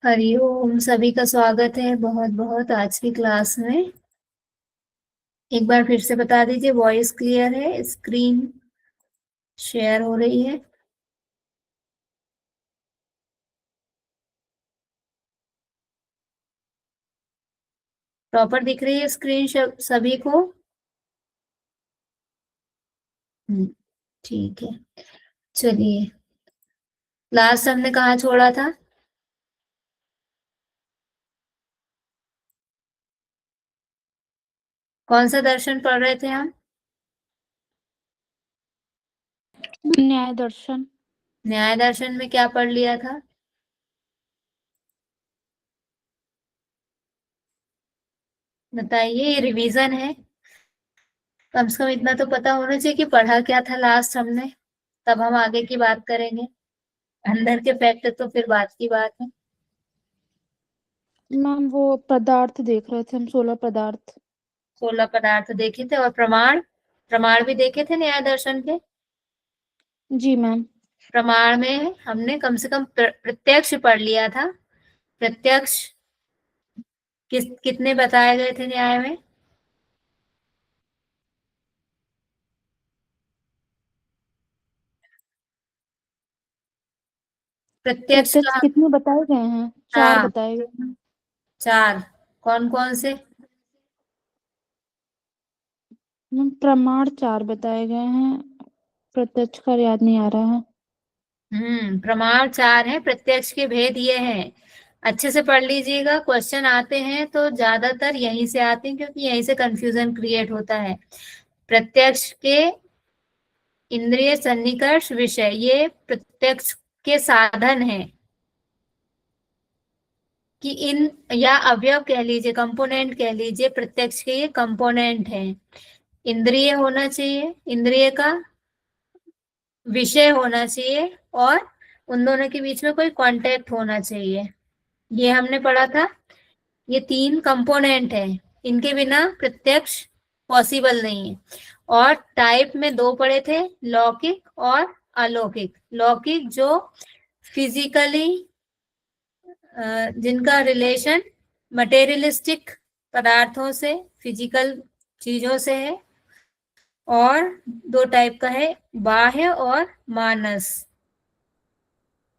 हरिओम, सभी का स्वागत है बहुत बहुत आज की क्लास में। एक बार फिर से बता दीजिए, वॉइस क्लियर है? स्क्रीन शेयर हो रही है? प्रॉपर दिख रही है स्क्रीन सभी को? हम्म, ठीक है। चलिए, लास्ट हमने कहाँ छोड़ा था? कौन सा दर्शन पढ़ रहे थे हम? न्याय दर्शन। न्याय दर्शन में क्या पढ़ लिया था? बताइए, ये रिवीजन है। कम से कम इतना तो पता होना चाहिए कि पढ़ा क्या था लास्ट हमने, तब हम आगे की बात करेंगे। अंदर के फैक्ट तो फिर बात की बात है। मैम वो पदार्थ देख रहे थे हम, 16 पदार्थ। 16 पदार्थ देखे थे, और प्रमाण प्रमाण भी देखे थे न्याय दर्शन के। जी मैम। प्रमाण में हमने कम से कम प्रत्यक्ष पढ़ लिया था। प्रत्यक्ष कितने बताए गए थे न्याय में? प्रत्यक्ष प्रत्यक्ष का? कितने बताए गए हैं? 4 हाँ, बताए गए हैं। 4। कौन कौन से? मैम प्रमाण 4 बताए गए हैं, प्रत्यक्ष का याद नहीं आ रहा है। प्रमाण 4 है, प्रत्यक्ष के भेद ये हैं। अच्छे से पढ़ लीजिएगा, क्वेश्चन आते हैं तो ज्यादातर यहीं से आते हैं, क्योंकि यहीं से कंफ्यूजन क्रिएट होता है। प्रत्यक्ष के इंद्रिय सन्निकर्ष विषय, ये प्रत्यक्ष के साधन है। कि इन, या अवयव कह लीजिए, कंपोनेंट कह लीजिए, प्रत्यक्ष के ये कंपोनेंट है। इंद्रिय होना चाहिए, इंद्रिय का विषय होना चाहिए, और उन दोनों के बीच में कोई कांटेक्ट होना चाहिए। ये हमने पढ़ा था। ये 3 कंपोनेंट है, इनके बिना प्रत्यक्ष पॉसिबल नहीं है। और टाइप में 2 पढ़े थे, लौकिक और अलौकिक। लौकिक जो फिजिकली, जिनका रिलेशन मटेरियलिस्टिक पदार्थों से, फिजिकल चीजों से है। और 2 टाइप का है, बाह्य और मानस।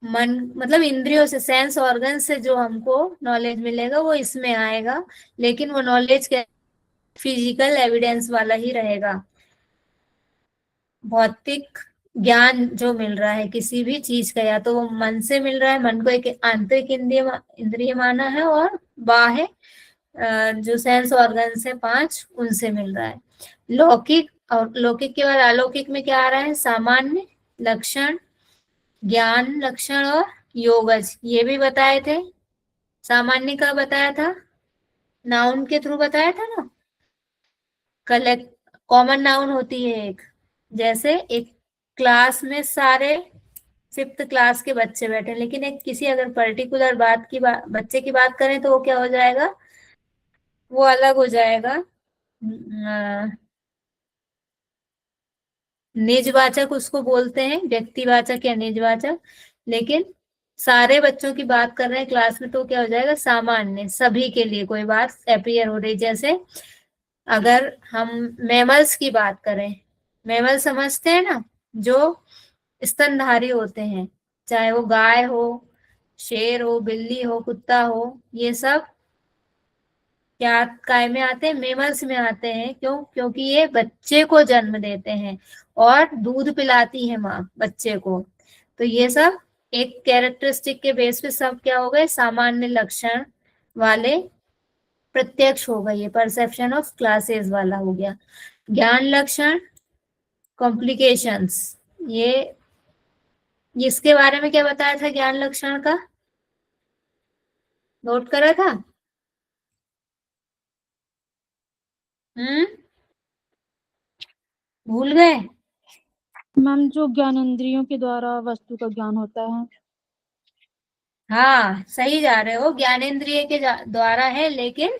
मन मतलब इंद्रियों से, सेंस ऑर्गन से जो हमको नॉलेज मिलेगा वो इसमें आएगा, लेकिन वो नॉलेज क्या, फिजिकल एविडेंस वाला ही रहेगा। भौतिक ज्ञान जो मिल रहा है किसी भी चीज का, या तो वो मन से मिल रहा है, मन को एक आंतरिक इंद्रिय इंद्रिय माना है, और बाह्य जो सेंस ऑर्गन है 5, उनसे मिल रहा है। लौकिक, और लौकिक के बाद अलौकिक में क्या आ रहा है? सामान्य लक्षण, ज्ञान लक्षण, और योगज, ये भी बताए थे। सामान्य का बताया था, नाउन के थ्रू बताया था ना। कलेक्ट, कॉमन नाउन होती है एक, जैसे एक क्लास में सारे 5th क्लास के बच्चे बैठे, लेकिन एक किसी अगर पर्टिकुलर बात की बच्चे की बात करें तो वो क्या हो जाएगा? वो अलग हो जाएगा। निजवाचक उसको बोलते हैं, व्यक्तिवाचक या निजवाचक। लेकिन सारे बच्चों की बात कर रहे हैं क्लास में, तो क्या हो जाएगा? सामान्य, सभी के लिए कोई बात अपियर हो रही। जैसे अगर हम मैमल्स की बात करें, मैमल समझते हैं ना, जो स्तनधारी होते हैं, चाहे वो गाय हो, शेर हो, बिल्ली हो, कुत्ता हो, ये सब क्या काय में आते हैं? मेमल्स में आते हैं। क्यों? क्योंकि ये बच्चे को जन्म देते हैं और दूध पिलाती है माँ बच्चे को। तो ये सब एक कैरेक्टरिस्टिक के बेस पे सब क्या हो गए? सामान्य लक्षण वाले प्रत्यक्ष हो गए, ये परसेप्शन ऑफ क्लासेस वाला हो गया। ज्ञान लक्षण, कॉम्प्लिकेशंस, ये इसके बारे में क्या बताया था ज्ञान लक्षण का? नोट करा था? हम्म, भूल गए? मैम जो ज्ञान इंद्रियों के द्वारा वस्तु का ज्ञान होता है। हाँ, सही जा रहे हो, ज्ञानेंद्रिय के द्वारा है, लेकिन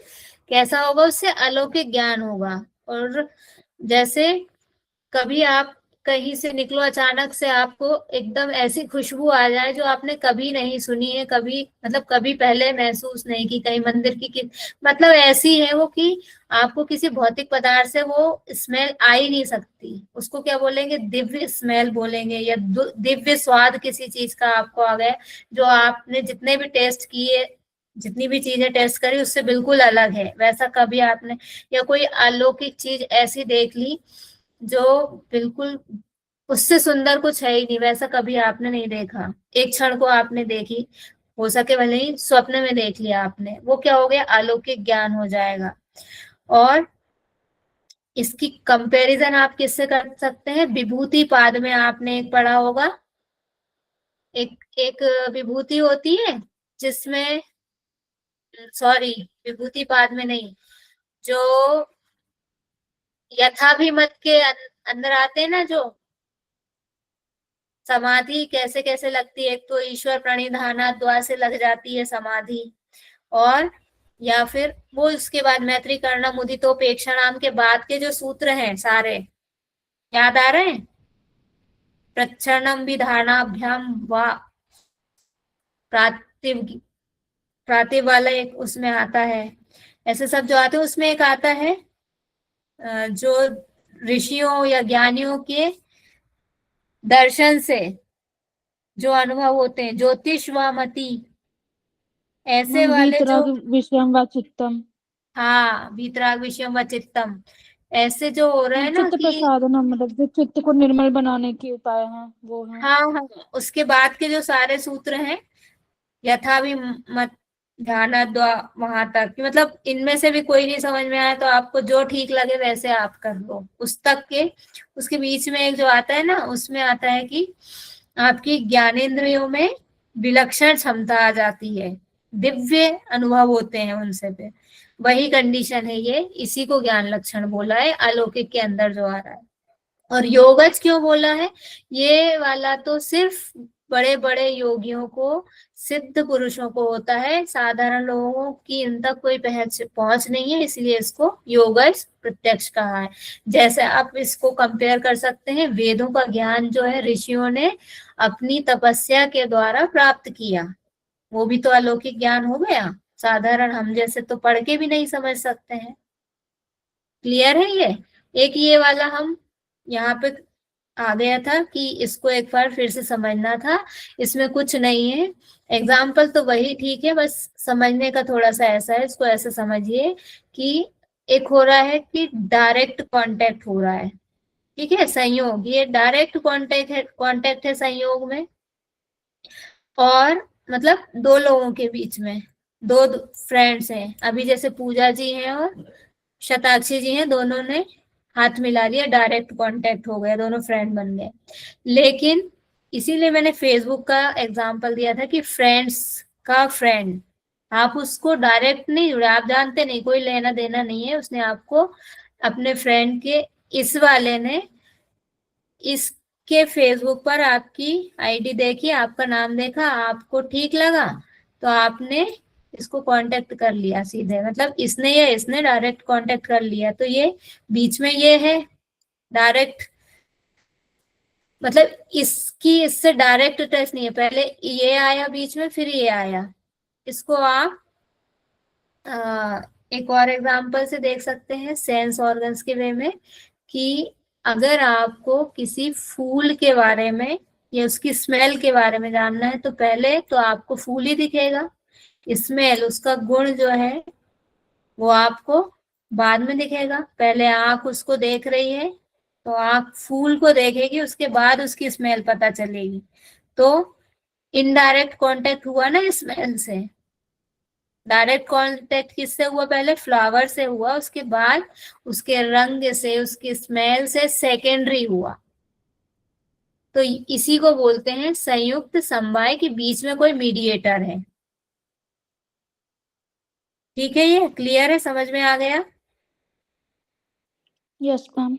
कैसा होगा? उससे अलौकिक ज्ञान होगा। और जैसे कभी आप कहीं से निकलो, अचानक से आपको एकदम ऐसी खुशबू आ जाए जो आपने कभी नहीं सुनी है, कभी मतलब कभी पहले महसूस नहीं की, कहीं मंदिर की मतलब ऐसी है वो कि आपको किसी भौतिक पदार्थ से वो स्मेल आ ही नहीं सकती। उसको क्या बोलेंगे, दिव्य स्मेल बोलेंगे, या दिव्य स्वाद किसी चीज का आपको आ गया जो आपने जितने भी टेस्ट किए, जितनी भी चीजें टेस्ट करी उससे बिल्कुल अलग है, वैसा कभी आपने, या कोई अलौकिक चीज ऐसी देख ली जो बिल्कुल उससे सुंदर कुछ है ही नहीं, वैसा कभी आपने नहीं देखा। एक क्षण को आपने देखी, हो सके भले ही स्वप्न में देख लिया आपने, वो क्या हो गया, अलौकिक ज्ञान हो जाएगा। और इसकी कंपैरिजन आप किससे कर सकते हैं, विभूति पाद में आपने एक पढ़ा होगा, एक एक विभूति होती है जिसमें, सॉरी विभूति पाद में नहीं, जो यथाभिमत के अंदर आते हैं ना, जो समाधि कैसे कैसे लगती है, एक तो ईश्वर प्रणिधाना द्वार से लग जाती है समाधि, और या फिर वो उसके बाद मैत्री करना मुदितोपेक्षणाम के बाद के जो सूत्र हैं सारे याद आ रहे हैं, प्रच्छन्नम विधानाभ्याम व प्रातिव प्रातिव वाला एक उसमें आता है, ऐसे सब जो आते हैं उसमें एक आता है जो ऋषियों या ज्ञानियों के दर्शन से जो अनुभव होते हैं, ज्योतिष व मति, ऐसे वाले जो, वीतराग विषयम व चित्तम। हाँ वीतराग विषयम व चित्तम, ऐसे जो हो रहे हैं ना चित्त कि, प्रसादनम, मतलब जो चित्त को निर्मल बनाने के उपाय हैं वो हैं। हाँ हाँ, उसके बाद के जो सारे सूत्र हैं, यथा भी मत ध्यान वहां तक कि मतलब इनमें से भी कोई नहीं समझ में आया तो आपको जो ठीक लगे वैसे आप कर लो उस तक के। उसके बीच में एक जो आता है ना, उसमें आता है कि आपकी ज्ञानेंद्रियों में विलक्षण क्षमता आ जाती है, दिव्य अनुभव होते हैं उनसे पे, वही कंडीशन है ये, इसी को ज्ञान लक्षण बोला है अलौकिक के अंदर जो आ रहा है। और योगज क्यों बोला है, ये वाला तो सिर्फ बड़े बड़े योगियों को, सिद्ध पुरुषों को होता है, साधारण लोगों की इन तक कोई पहुंच नहीं है, इसलिए इसको योगज प्रत्यक्ष कहा है। जैसे आप इसको कंपेयर कर सकते हैं, वेदों का ज्ञान जो है ऋषियों ने अपनी तपस्या के द्वारा प्राप्त किया, वो भी तो अलौकिक ज्ञान हो गया, साधारण हम जैसे तो पढ़ के भी नहीं समझ सकते हैं। क्लियर है ये, एक ये वाला हम यहाँ पे आ गया था कि इसको एक बार फिर से समझना था, इसमें कुछ नहीं है, एग्जाम्पल तो वही ठीक है, बस समझने का थोड़ा सा ऐसा है, इसको ऐसे समझिए कि एक हो रहा है कि डायरेक्ट कांटेक्ट हो रहा है, ठीक है, संयोग, ये डायरेक्ट कांटेक्ट है संयोग में, और मतलब दो लोगों के बीच में, दो फ्रेंड्स हैं, अभी जैसे पूजा जी हैं और शताक्षी जी हैं, दोनों ने हाथ मिला लिया, डायरेक्ट कांटेक्ट हो गया, दोनों फ्रेंड बन गए। लेकिन इसीलिए मैंने फेसबुक का एग्जांपल दिया था कि फ्रेंड्स का फ्रेंड, आप उसको डायरेक्ट नहीं जुड़े, आप जानते नहीं, कोई लेना देना नहीं है, उसने आपको अपने फ्रेंड के, इस वाले ने इसके फेसबुक पर आपकी आईडी देखी, आपका नाम देखा, आपको ठीक लगा, तो आपने इसको कांटेक्ट कर लिया सीधे, मतलब इसने या इसने डायरेक्ट कांटेक्ट कर लिया, तो ये बीच में ये है डायरेक्ट, मतलब इसकी इससे डायरेक्ट टच नहीं है, पहले ये आया बीच में फिर ये आया। इसको आप एक और एग्जांपल से देख सकते हैं सेंस ऑर्गन्स के वे में, कि अगर आपको किसी फूल के बारे में या उसकी स्मेल के बारे में जानना है, तो पहले तो आपको फूल ही दिखेगा, स्मेल उसका गुण जो है वो आपको बाद में दिखेगा, पहले आंख उसको देख रही है तो आंख फूल को देखेगी, उसके बाद उसकी स्मेल पता चलेगी, तो इनडायरेक्ट कांटेक्ट हुआ ना स्मेल से। डायरेक्ट कांटेक्ट किससे हुआ, पहले फ्लावर से हुआ, उसके बाद उसके रंग से, उसकी स्मेल से सेकेंडरी हुआ, तो इसी को बोलते हैं संयुक्त समवाय के बीच में कोई मीडिएटर है। ठीक है, ये क्लियर है, समझ में आ गया। Yes ma'am.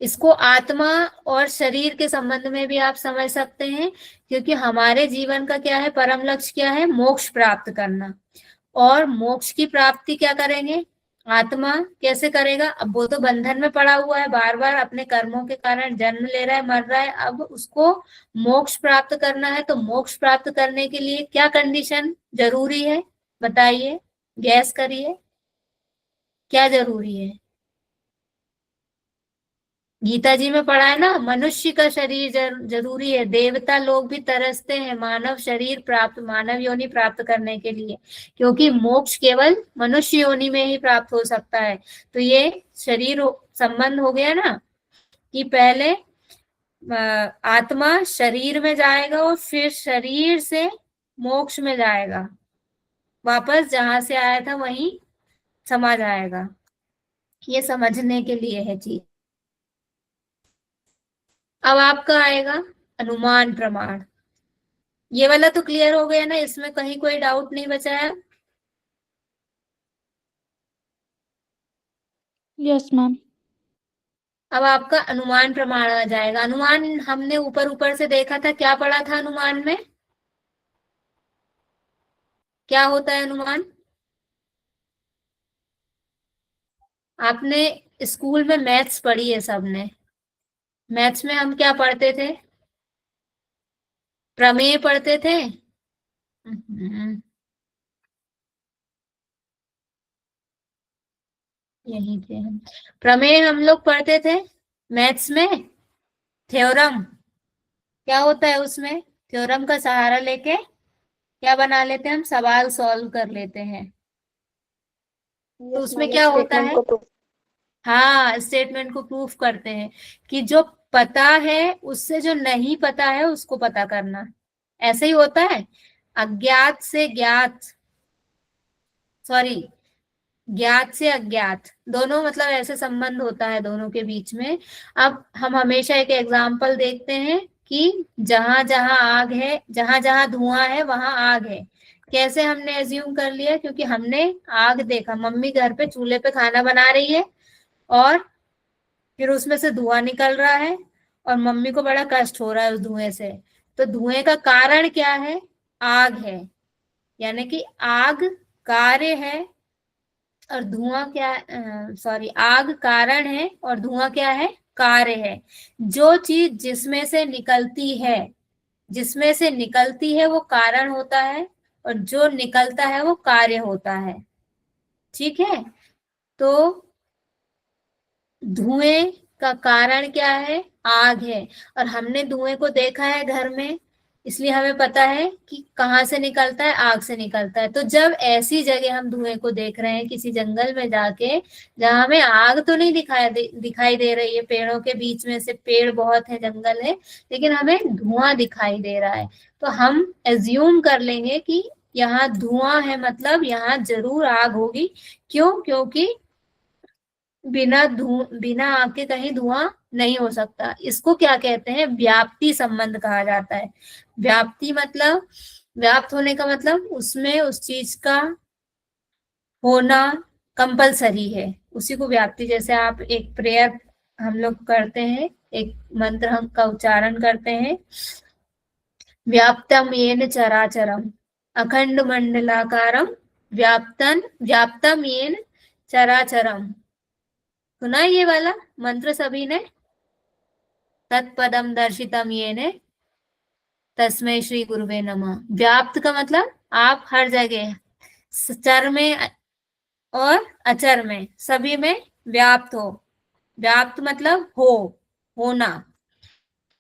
इसको आत्मा और शरीर के संबंध में भी आप समझ सकते हैं, क्योंकि हमारे जीवन का क्या है, परम लक्ष्य क्या है, मोक्ष प्राप्त करना, और मोक्ष की प्राप्ति क्या करेंगे, आत्मा कैसे करेगा? अब वो तो बंधन में पड़ा हुआ है, बार बार अपने कर्मों के कारण जन्म ले रहा है, मर रहा है। अब उसको मोक्ष प्राप्त करना है, तो मोक्ष प्राप्त करने के लिए क्या कंडीशन जरूरी है? बताइए, गैस करिए, क्या जरूरी है? गीता जी में पढ़ा है ना, मनुष्य का शरीर जरूरी है। देवता लोग भी तरसते हैं मानव शरीर प्राप्त, मानव योनि प्राप्त करने के लिए, क्योंकि मोक्ष केवल मनुष्य योनि में ही प्राप्त हो सकता है। तो ये शरीर संबंध हो गया ना, कि पहले आत्मा शरीर में जाएगा और फिर शरीर से मोक्ष में जाएगा, वापस जहां से आया था वहीं समा जाएगा। ये समझने के लिए है चीज। अब आपका आएगा अनुमान प्रमाण। ये वाला तो क्लियर हो गया ना, इसमें कहीं कोई डाउट नहीं बचा है? Yes ma'am. अब आपका अनुमान प्रमाण आ जाएगा। अनुमान हमने ऊपर ऊपर से देखा था, क्या पढ़ा था अनुमान में? क्या होता है अनुमान? आपने स्कूल में मैथ्स पढ़ी है सबने। मैथ्स में हम क्या पढ़ते थे? प्रमेय पढ़ते थे। हम्म, यही थे हम। प्रमेय हम लोग पढ़ते थे मैथ्स में। थ्योरम क्या होता है उसमें? थ्योरम का सहारा लेके क्या बना लेते हैं हम? सवाल सॉल्व कर लेते हैं। तो यस उसमें मैम, क्या होता स्टेटमेंट है? को प्रूफ। हाँ, स्टेटमेंट को प्रूफ करते हैं कि जो पता है उससे जो नहीं पता है उसको पता करना। ऐसे ही होता है। अज्ञात से ज्ञात, सॉरी, ज्ञात से अज्ञात, दोनों मतलब ऐसे संबंध होता है दोनों के बीच में। अब हम हमेशा एक एग्जाम्पल देखते हैं कि जहां जहां आग है, जहां जहां धुआं है वहां आग है। कैसे हमने एज्यूम कर लिया? क्योंकि हमने आग देखा, मम्मी घर पे चूल्हे पे खाना बना रही है और फिर उसमें से धुआं निकल रहा है और मम्मी को बड़ा कष्ट हो रहा है उस धुएं से। तो धुएं का कारण क्या है? आग है। यानी कि आग कार्य है और धुआं क्या, सॉरी, आग कारण है और धुआं क्या है? कार्य है। जो चीज जिसमें से निकलती है, जिसमें से निकलती है वो कारण होता है, और जो निकलता है वो कार्य होता है। ठीक है? तो धुएं का कारण क्या है? आग है। और हमने धुएं को देखा है घर में, इसलिए हमें पता है कि कहाँ से निकलता है, आग से निकलता है। तो जब ऐसी जगह हम धुएं को देख रहे हैं किसी जंगल में जाके, जहां हमें आग तो नहीं दिखाई दे रही है, पेड़ों के बीच में से पेड़ बहुत है, जंगल है, लेकिन हमें धुआं दिखाई दे रहा है, तो हम एज्यूम कर लेंगे कि यहाँ धुआं है, मतलब यहाँ जरूर आग होगी। क्यों? क्योंकि बिना आग के कहीं धुआं नहीं हो सकता। इसको क्या कहते हैं? व्याप्ति संबंध कहा जाता है। व्याप्ति मतलब, व्याप्त होने का मतलब उसमें उस चीज का होना कंपलसरी है, उसी को व्याप्ति। जैसे आप एक प्रेयर हम लोग करते हैं, एक मंत्र हम का उच्चारण करते हैं, व्याप्तम येन चराचरम अखंड मंडलाकारम व्याप्तम येन चराचरम। सुना है ये वाला मंत्र सभी ने? तत्पदम दर्शितम येने तस्मै श्री गुरुवे नमः। व्याप्त का मतलब आप हर जगह, चर में और अचर में, सभी में व्याप्त हो। व्याप्त मतलब होना।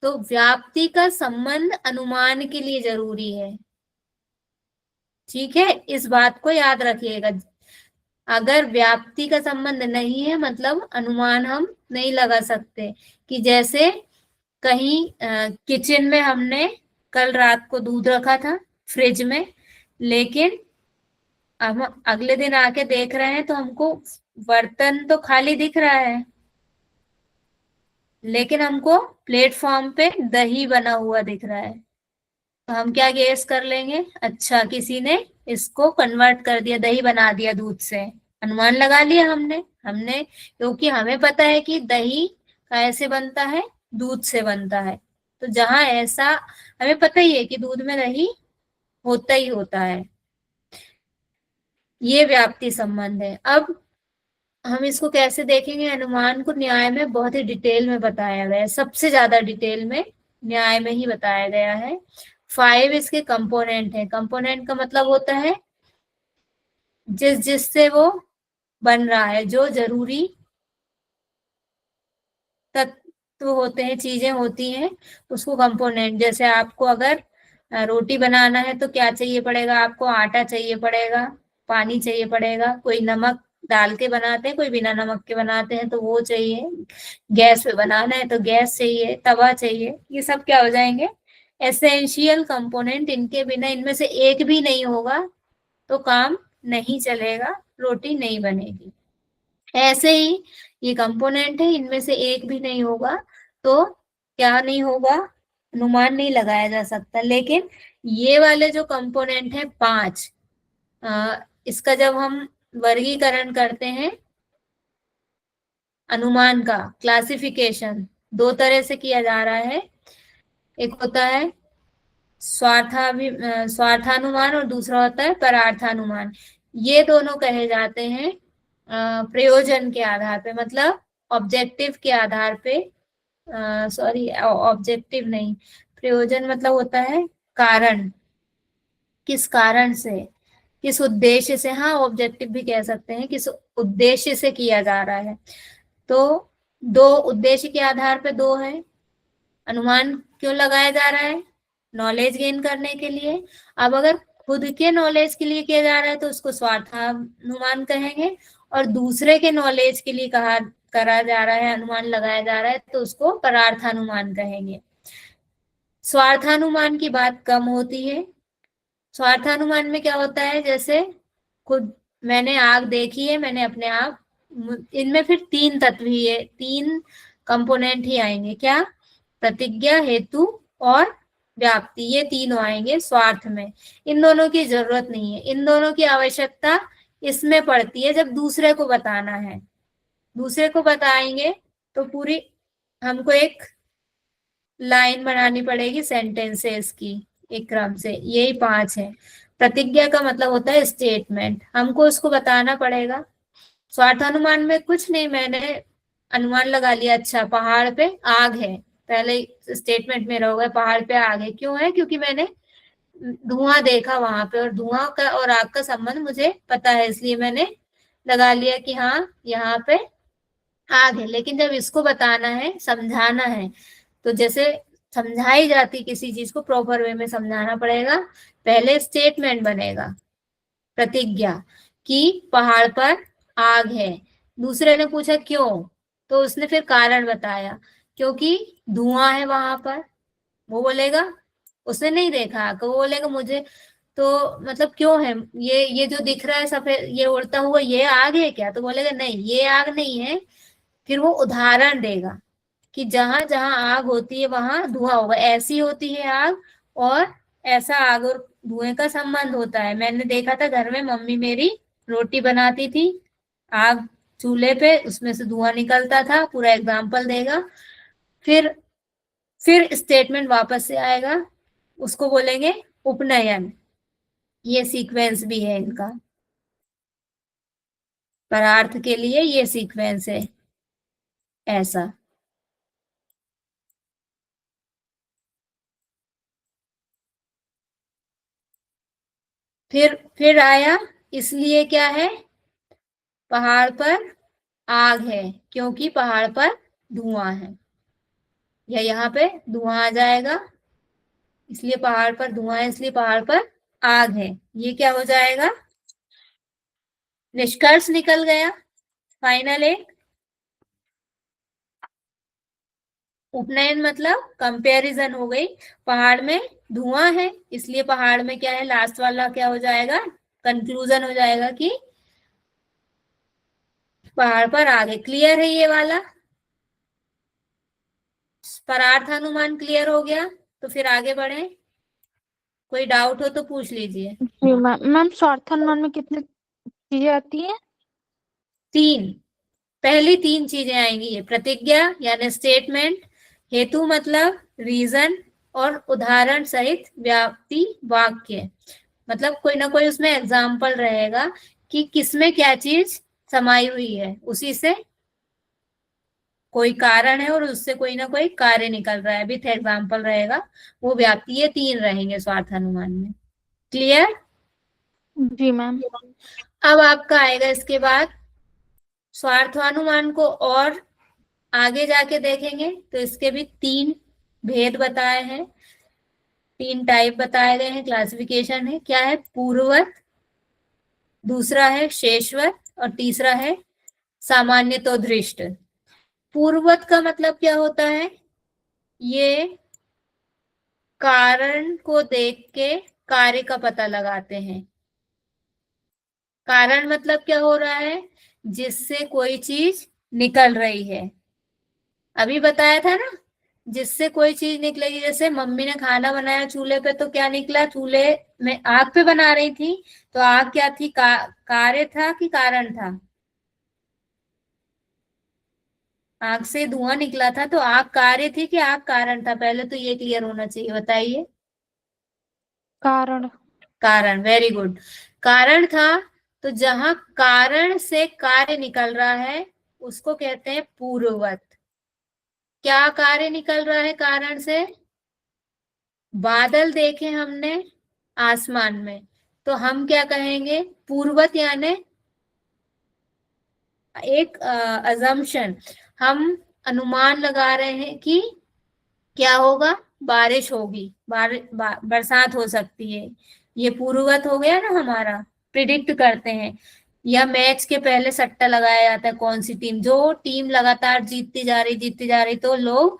तो व्याप्ति का संबंध अनुमान के लिए जरूरी है। ठीक है, इस बात को याद रखिएगा। अगर व्याप्ति का संबंध नहीं है मतलब अनुमान हम नहीं लगा सकते। कि जैसे कहीं किचन में हमने कल रात को दूध रखा था फ्रिज में, लेकिन हम अगले दिन आके देख रहे हैं तो हमको बर्तन तो खाली दिख रहा है, लेकिन हमको प्लेटफॉर्म पे दही बना हुआ दिख रहा है। तो हम क्या गेस कर लेंगे? अच्छा, किसी ने इसको कन्वर्ट कर दिया, दही बना दिया दूध से। अनुमान लगा लिया हमने हमने क्योंकि हमें पता है कि दही कैसे बनता है? दूध से बनता है। तो जहां ऐसा हमें पता ही है कि दूध में दही होता ही होता है। ये व्याप्ति संबंध है। अब हम इसको कैसे देखेंगे, अनुमान को न्याय में बहुत ही डिटेल में बताया गया है, सबसे ज्यादा डिटेल में न्याय में ही बताया गया है। 5 इसके कंपोनेंट है। कंपोनेंट का मतलब होता है जिससे वो बन रहा है, जो जरूरी तत्व होते हैं, चीजें होती हैं, उसको कंपोनेंट। जैसे आपको अगर रोटी बनाना है तो क्या चाहिए पड़ेगा आपको, आटा चाहिए पड़ेगा, पानी चाहिए पड़ेगा, कोई नमक डाल के बनाते हैं, कोई बिना नमक के बनाते हैं तो वो चाहिए, गैस पे बनाना है तो गैस चाहिए, तवा चाहिए, ये सब क्या हो जाएंगे, एसेंशियल कंपोनेंट। इनके बिना, इनमें से एक भी नहीं होगा तो काम नहीं चलेगा, रोटी नहीं बनेगी। ऐसे ही ये कंपोनेंट है, इनमें से एक भी नहीं होगा तो क्या नहीं होगा, अनुमान नहीं लगाया जा सकता। लेकिन ये वाले जो कंपोनेंट है 5, इसका जब हम वर्गीकरण करते हैं, अनुमान का क्लासिफिकेशन दो तरह से किया जा रहा है। एक होता है स्वार्थानुमान और दूसरा होता है परार्थानुमान। ये दोनों कहे जाते हैं प्रयोजन के आधार पे, मतलब ऑब्जेक्टिव के आधार पे। सॉरी, ऑब्जेक्टिव नहीं, प्रयोजन मतलब होता है कारण, किस कारण से, किस उद्देश्य से। हाँ, ऑब्जेक्टिव भी कह सकते हैं, किस उद्देश्य से किया जा रहा है। तो दो उद्देश्य के आधार पे दो है। अनुमान क्यों लगाया जा रहा है, नॉलेज गेन करने के लिए। अब अगर खुद के नॉलेज के लिए किया जा रहा है तो उसको स्वार्थानुमान कहेंगे, और दूसरे के नॉलेज के लिए करा जा रहा है, अनुमान लगाया जा रहा है, तो उसको परार्थानुमान कहेंगे। स्वार्थानुमान की बात कम होती है। स्वार्थानुमान में क्या होता है, जैसे खुद मैंने आग देखी है, मैंने अपने आप, इनमें फिर 3 तत्व ही है, 3 कंपोनेंट ही आएंगे, क्या, प्रतिज्ञा, हेतु और व्याप्ति, ये तीनों आएंगे स्वार्थ में। इन दोनों की जरूरत नहीं है, इन दोनों की आवश्यकता इसमें पड़ती है जब दूसरे को बताना है। दूसरे को बताएंगे तो पूरी हमको एक लाइन बनानी पड़ेगी सेंटेंसेस की, एक क्रम से। यही 5 है। प्रतिज्ञा का मतलब होता है स्टेटमेंट, हमको उसको बताना पड़ेगा। स्वार्थानुमान में कुछ नहीं, मैंने अनुमान लगा लिया, अच्छा पहाड़ पे आग है, पहले स्टेटमेंट में रहोगे पहाड़ पे आग है, क्यों है, क्योंकि मैंने धुआं देखा वहां पे, और धुआं का और आग का संबंध मुझे पता है, इसलिए मैंने लगा लिया कि हाँ यहाँ पे आग है। लेकिन जब इसको बताना है, समझाना है, तो जैसे समझाई जाती किसी चीज को प्रॉपर वे में समझाना पड़ेगा। पहले स्टेटमेंट बनेगा, प्रतिज्ञा, कि पहाड़ पर आग है। दूसरे ने पूछा क्यों, तो उसने फिर कारण बताया, क्योंकि धुआं है वहां पर। वो बोलेगा, उसने नहीं देखा आग को, वो बोलेगा मुझे तो मतलब क्यों है, ये जो दिख रहा है सफेद, ये उड़ता हुआ, ये आग है क्या, तो बोलेगा नहीं ये आग नहीं है। फिर वो उदाहरण देगा कि जहां जहां आग होती है वहां धुआं होगा, ऐसी होती है आग, और ऐसा आग और धुएं का संबंध होता है। मैंने देखा था घर में, मम्मी मेरी रोटी बनाती थी, आग चूल्हे पे, उसमें से धुआं निकलता था, पूरा एग्जाम्पल देगा। फिर फिर स्टेटमेंट वापस से आएगा, उसको बोलेंगे उपनयन। ये सीक्वेंस भी है इनका, परार्थ के लिए ये सीक्वेंस है ऐसा। फिर आया, इसलिए क्या है, पहाड़ पर आग है क्योंकि पहाड़ पर धुआं है, या यहाँ पे धुआं आ जाएगा, इसलिए पहाड़ पर धुआं है, इसलिए पहाड़ पर आग है। ये क्या हो जाएगा, निष्कर्ष निकल गया, फाइनल एक। उपनयन मतलब कंपैरिजन हो गई, पहाड़ में धुआं है इसलिए पहाड़ में क्या है, लास्ट वाला क्या हो जाएगा, कंक्लूजन हो जाएगा कि पहाड़ पर आग है। क्लियर है ये वाला, परार्थ अनुमान क्लियर हो गया, तो फिर आगे बढ़े, कोई डाउट हो तो पूछ लीजिए। जी मैम। मैम स्वार्थानुमान में कितनी चीजें आती हैं? 3, पहली 3 चीजें आएंगी, ये प्रतिज्ञा यानी स्टेटमेंट, हेतु मतलब रीजन, और उदाहरण सहित व्याप्ति वाक्य, मतलब कोई ना कोई उसमें एग्जाम्पल रहेगा कि किसमें क्या चीज समाई हुई है, उसी से कोई कारण है और उससे कोई ना कोई कार्य निकल रहा है। विथ एग्जाम्पल रहेगा, वो व्याप्ति, ये 3 रहेंगे स्वार्थ अनुमान में। क्लियर? जी मैम। अब आपका आएगा इसके बाद स्वार्थानुमान को, और आगे जाके देखेंगे तो इसके भी 3 भेद बताए हैं, 3 टाइप बताए गए हैं, क्लासिफिकेशन है। क्या है? पूर्ववत, दूसरा है शेषवत, और तीसरा है सामान्य तो दृष्ट। पूर्ववत का मतलब क्या होता है? ये कारण को देख के कार्य का पता लगाते हैं। कारण मतलब क्या हो रहा है? जिससे कोई चीज निकल रही है। अभी बताया था ना, जिससे कोई चीज निकलेगी। जैसे मम्मी ने खाना बनाया चूल्हे पे, तो क्या निकला? चूल्हे में आग पे बना रही थी, तो आग क्या थी? कार्य था कि कारण था? आग से धुआं निकला था, तो आग कार्य थी कि आग कारण था? पहले तो ये क्लियर होना चाहिए, बताइए। कारण। कारण, वेरी गुड। कारण था, तो जहां कारण से कार्य निकल रहा है उसको कहते हैं पूर्ववत। क्या कार्य निकल रहा है कारण से? बादल देखे हमने आसमान में, तो हम क्या कहेंगे? पूर्ववत, यानी एक अजम्पशन, हम अनुमान लगा रहे हैं कि क्या होगा? बारिश होगी, बरसात हो सकती है। ये पूर्ववत हो गया ना हमारा, प्रिडिक्ट करते हैं। या मैच के पहले सट्टा लगाया जाता है, कौन सी टीम, जो टीम लगातार जीतती जा रही, तो लोग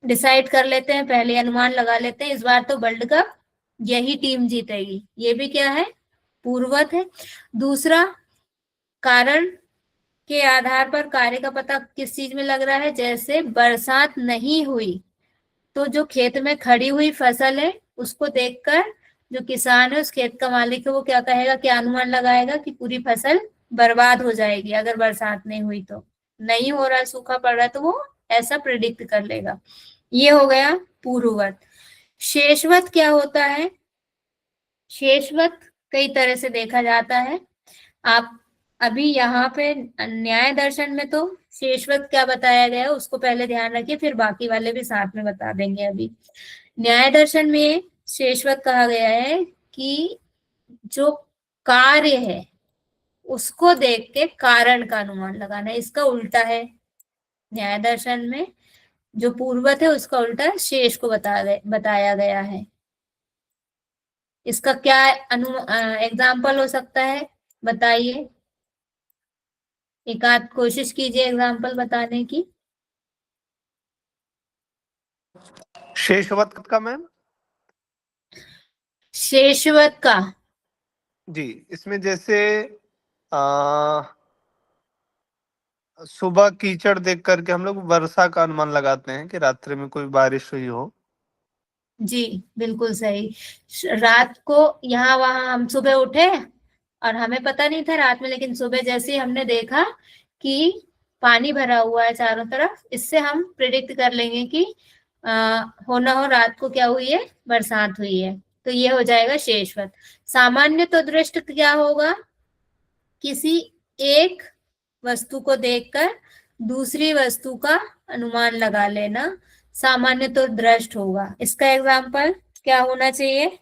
डिसाइड कर लेते हैं, पहले अनुमान लगा लेते हैं, इस बार तो वर्ल्ड कप यही टीम जीतेगी। ये भी क्या है? पूर्ववत है। दूसरा, कारण के आधार पर कार्य का पता किस चीज में लग रहा है? जैसे बरसात नहीं हुई, तो जो खेत में खड़ी हुई फसल है उसको देखकर जो किसान है, उस खेत का मालिक है, वो क्या कहेगा? क्या अनुमान लगाएगा? कि पूरी फसल बर्बाद हो जाएगी अगर बरसात नहीं हुई तो। नहीं हो रहा है, सूखा पड़ रहा है, तो वो ऐसा प्रिडिक्ट कर लेगा। ये हो गया पूर्ववत। शेषवत क्या होता है? शेषवत कई तरह से देखा जाता है। आप अभी यहाँ पे न्याय दर्शन में तो शेषवत क्या बताया गया है उसको पहले ध्यान रखिए, फिर बाकी वाले भी साथ में बता देंगे। अभी न्याय दर्शन में शेषवत कहा गया है कि जो कार्य है उसको देख के कारण का अनुमान लगाना है। इसका उल्टा है न्याय दर्शन में, जो पूर्ववत है उसका उल्टा शेष को बताया गया है। इसका क्या एग्जाम्पल हो सकता है? बताइए, एक आध कोशिश कीजिए एग्जाम्पल बताने की। शेषवत का मैम? शेषवत का? जी, इसमें जैसे आ, सुबह कीचड़ देख करके हम लोग वर्षा का अनुमान लगाते हैं कि रात्रि में कोई बारिश हुई हो। जी बिल्कुल सही। रात को यहाँ वहां हम सुबह उठे और हमें पता नहीं था रात में, लेकिन सुबह जैसे ही हमने देखा कि पानी भरा हुआ है चारों तरफ, इससे हम प्रिडिक्ट कर लेंगे कि हो ना हो रात को क्या हुई है? बरसात हुई है। तो ये हो जाएगा शेषवत। सामान्य तो दृष्ट क्या होगा? किसी एक वस्तु को देखकर दूसरी वस्तु का अनुमान लगा लेना, सामान्य तो दृष्ट होगा। इसका एग्जाम्पल क्या होना चाहिए?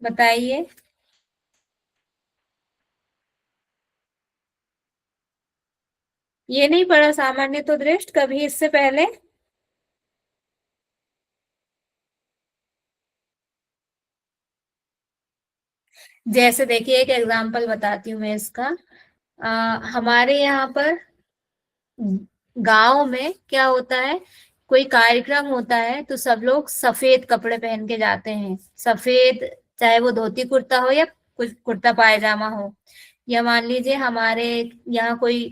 बताइए। ये नहीं पढ़ा सामान्य तो दृष्ट कभी इससे पहले? जैसे देखिए, एक एग्जाम्पल बताती हूँ मैं इसका। हमारे यहाँ पर गांव में क्या होता है, कोई कार्यक्रम होता है तो सब लोग सफेद कपड़े पहन के जाते हैं। सफेद, चाहे वो धोती कुर्ता हो या कुछ कुर्ता पायजामा हो। या मान लीजिए हमारे यहाँ कोई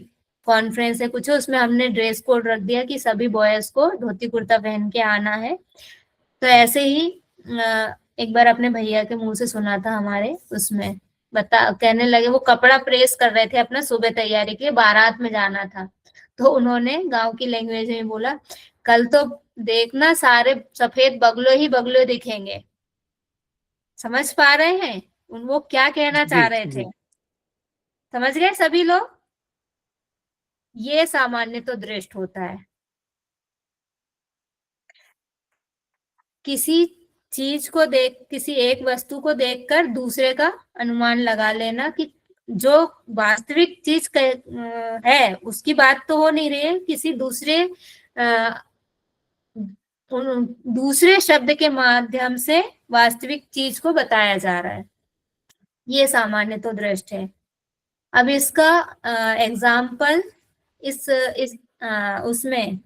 कॉन्फ्रेंस है कुछ है, उसमें हमने ड्रेस कोड रख दिया कि सभी बॉयज को धोती कुर्ता पहन के आना है। तो ऐसे ही एक बार अपने भैया के मुंह से सुना था हमारे उसमें, कहने लगे, वो कपड़ा प्रेस कर रहे थे अपना सुबह तैयारी के लिए, बारात में जाना था। तो उन्होंने गांव की लैंग्वेज में बोला, कल तो देखना सारे सफेद बगलो ही बगलो दिखेंगे। समझ पा रहे हैं वो क्या कहना चाह जी रहे थे? जी। समझ गए सभी लोग? ये सामान्य तो दृष्ट होता है। किसी चीज को देख, किसी एक वस्तु को देखकर दूसरे का अनुमान लगा लेना कि जो वास्तविक चीज है उसकी बात तो हो नहीं रही है, किसी दूसरे दूसरे शब्द के माध्यम से वास्तविक चीज को बताया जा रहा है, ये सामान्य तो दृष्ट है। अब इसका एग्जाम्पल इस उसमें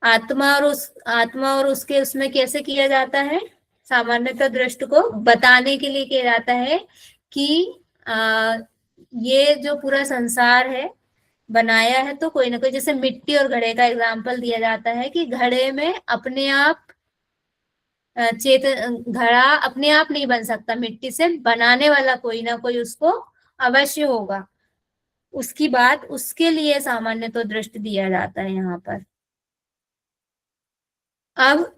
आत्मा और उसके उसमें कैसे किया जाता है? सामान्यतः दृष्टि को बताने के लिए किया जाता है कि ये जो पूरा संसार है बनाया है तो कोई ना कोई, जैसे मिट्टी और घड़े का एग्जाम्पल दिया जाता है कि घड़े में अपने आप चेतन घड़ा अपने आप नहीं बन सकता, मिट्टी से बनाने वाला कोई ना कोई उसको अवश्य होगा। उसकी बात, उसके लिए सामान्य तो दृष्टि दिया जाता है यहाँ पर। अब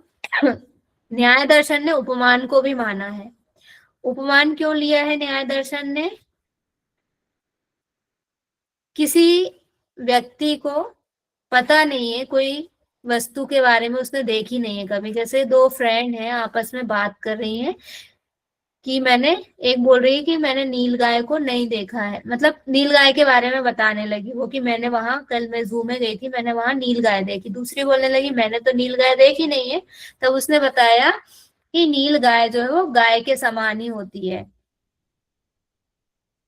न्याय दर्शन ने उपमान को भी माना है। उपमान क्यों लिया है न्याय दर्शन ने? किसी व्यक्ति को पता नहीं है कोई वस्तु के बारे में, उसने देखी नहीं है कभी। जैसे दो फ्रेंड हैं आपस में बात कर रही हैं कि मैंने, एक बोल रही है कि मैंने नीलगाय को नहीं देखा है, मतलब नीलगाय के बारे में बताने लगी वो कि मैंने वहां, कल मैं जू में गई थी, मैंने वहां नीलगाय देखी। दूसरी बोलने लगी मैंने तो नीलगाय देखी नहीं है। तब उसने बताया कि नीलगाय जो है वो गाय के समान ही होती है।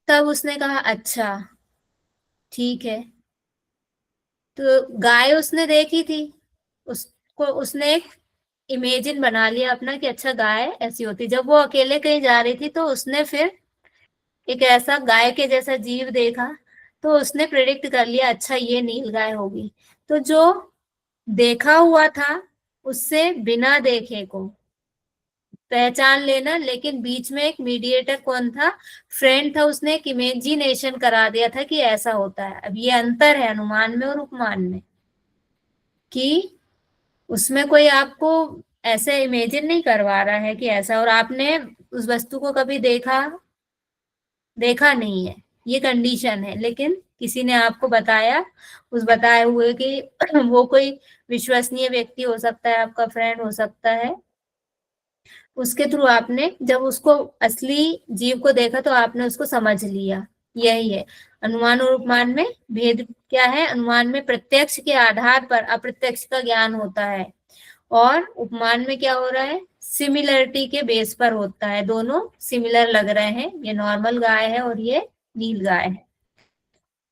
तब उसने कहा अच्छा ठीक है। तो गाय उसने देखी थी, उसको उसने एक इमेजिन बना लिया अपना कि अच्छा गाय ऐसी होती। जब वो अकेले कहीं जा रही थी तो उसने फिर एक ऐसा गाय के जैसा जीव देखा, तो उसने प्रिडिक्ट कर लिया अच्छा ये नील गाय होगी। तो जो देखा हुआ था उससे बिना देखे को पहचान लेना, लेकिन बीच में एक मीडिएटर कौन था? फ्रेंड था, उसने एक इमेजिनेशन करा दिया था कि ऐसा होता है। अब ये अंतर है अनुमान में और उपमान में, कि उसमें कोई आपको ऐसे इमेजिन नहीं करवा रहा है कि ऐसा, और आपने उस वस्तु को कभी देखा नहीं है, ये कंडीशन है। लेकिन किसी ने आपको बताया, उस बताए हुए कि वो कोई विश्वसनीय व्यक्ति हो सकता है, आपका फ्रेंड हो सकता है, उसके थ्रू आपने जब उसको असली जीव को देखा तो आपने उसको समझ लिया। यही है अनुमान और उपमान में भेद। क्या है? अनुमान में प्रत्यक्ष के आधार पर अप्रत्यक्ष का ज्ञान होता है, और उपमान में क्या हो रहा है? सिमिलरिटी के बेस पर होता है, दोनों सिमिलर लग रहे हैं, ये नॉर्मल गाय है और ये नील गाय है।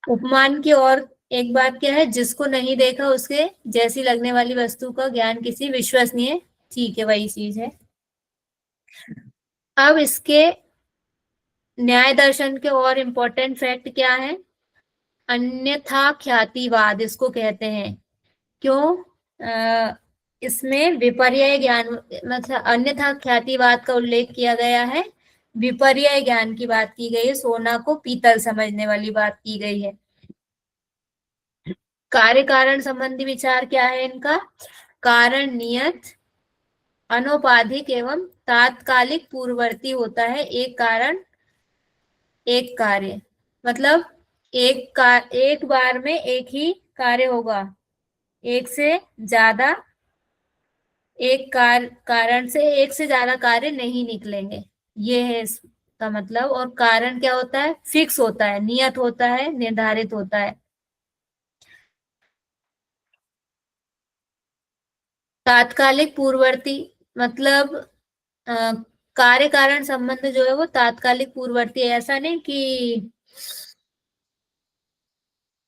उपमान की और एक बात क्या है? जिसको नहीं देखा उसके जैसी लगने वाली वस्तु का ज्ञान किसी विश्वसनीय, ठीक है वही चीज है। अब इसके न्याय दर्शन के और इम्पोर्टेंट फैक्ट क्या है? अन्यथा ख्यातिवाद इसको कहते हैं। क्यों? इसमें विपर्य ज्ञान, मतलब अन्यथा ख्यातिवाद का उल्लेख किया गया है, विपर्य ज्ञान की बात की गई है, सोना को पीतल समझने वाली बात की गई है। कार्य कारण संबंधी विचार क्या है इनका? कारण नियत, अनौपाधिक एवं तात्कालिक पूर्ववर्ती होता है। एक कारण एक कार्य, मतलब एक बार में एक ही कार्य होगा, एक से ज्यादा, कारण से एक से ज्यादा कार्य नहीं निकलेंगे, ये है इसका मतलब। और कारण क्या होता है? फिक्स होता है, नियत होता है, निर्धारित होता है। तात्कालिक पूर्ववर्ती मतलब अ, कार्य कारण संबंध जो है वो तात्कालिक पूर्ववर्ती है। ऐसा नहीं कि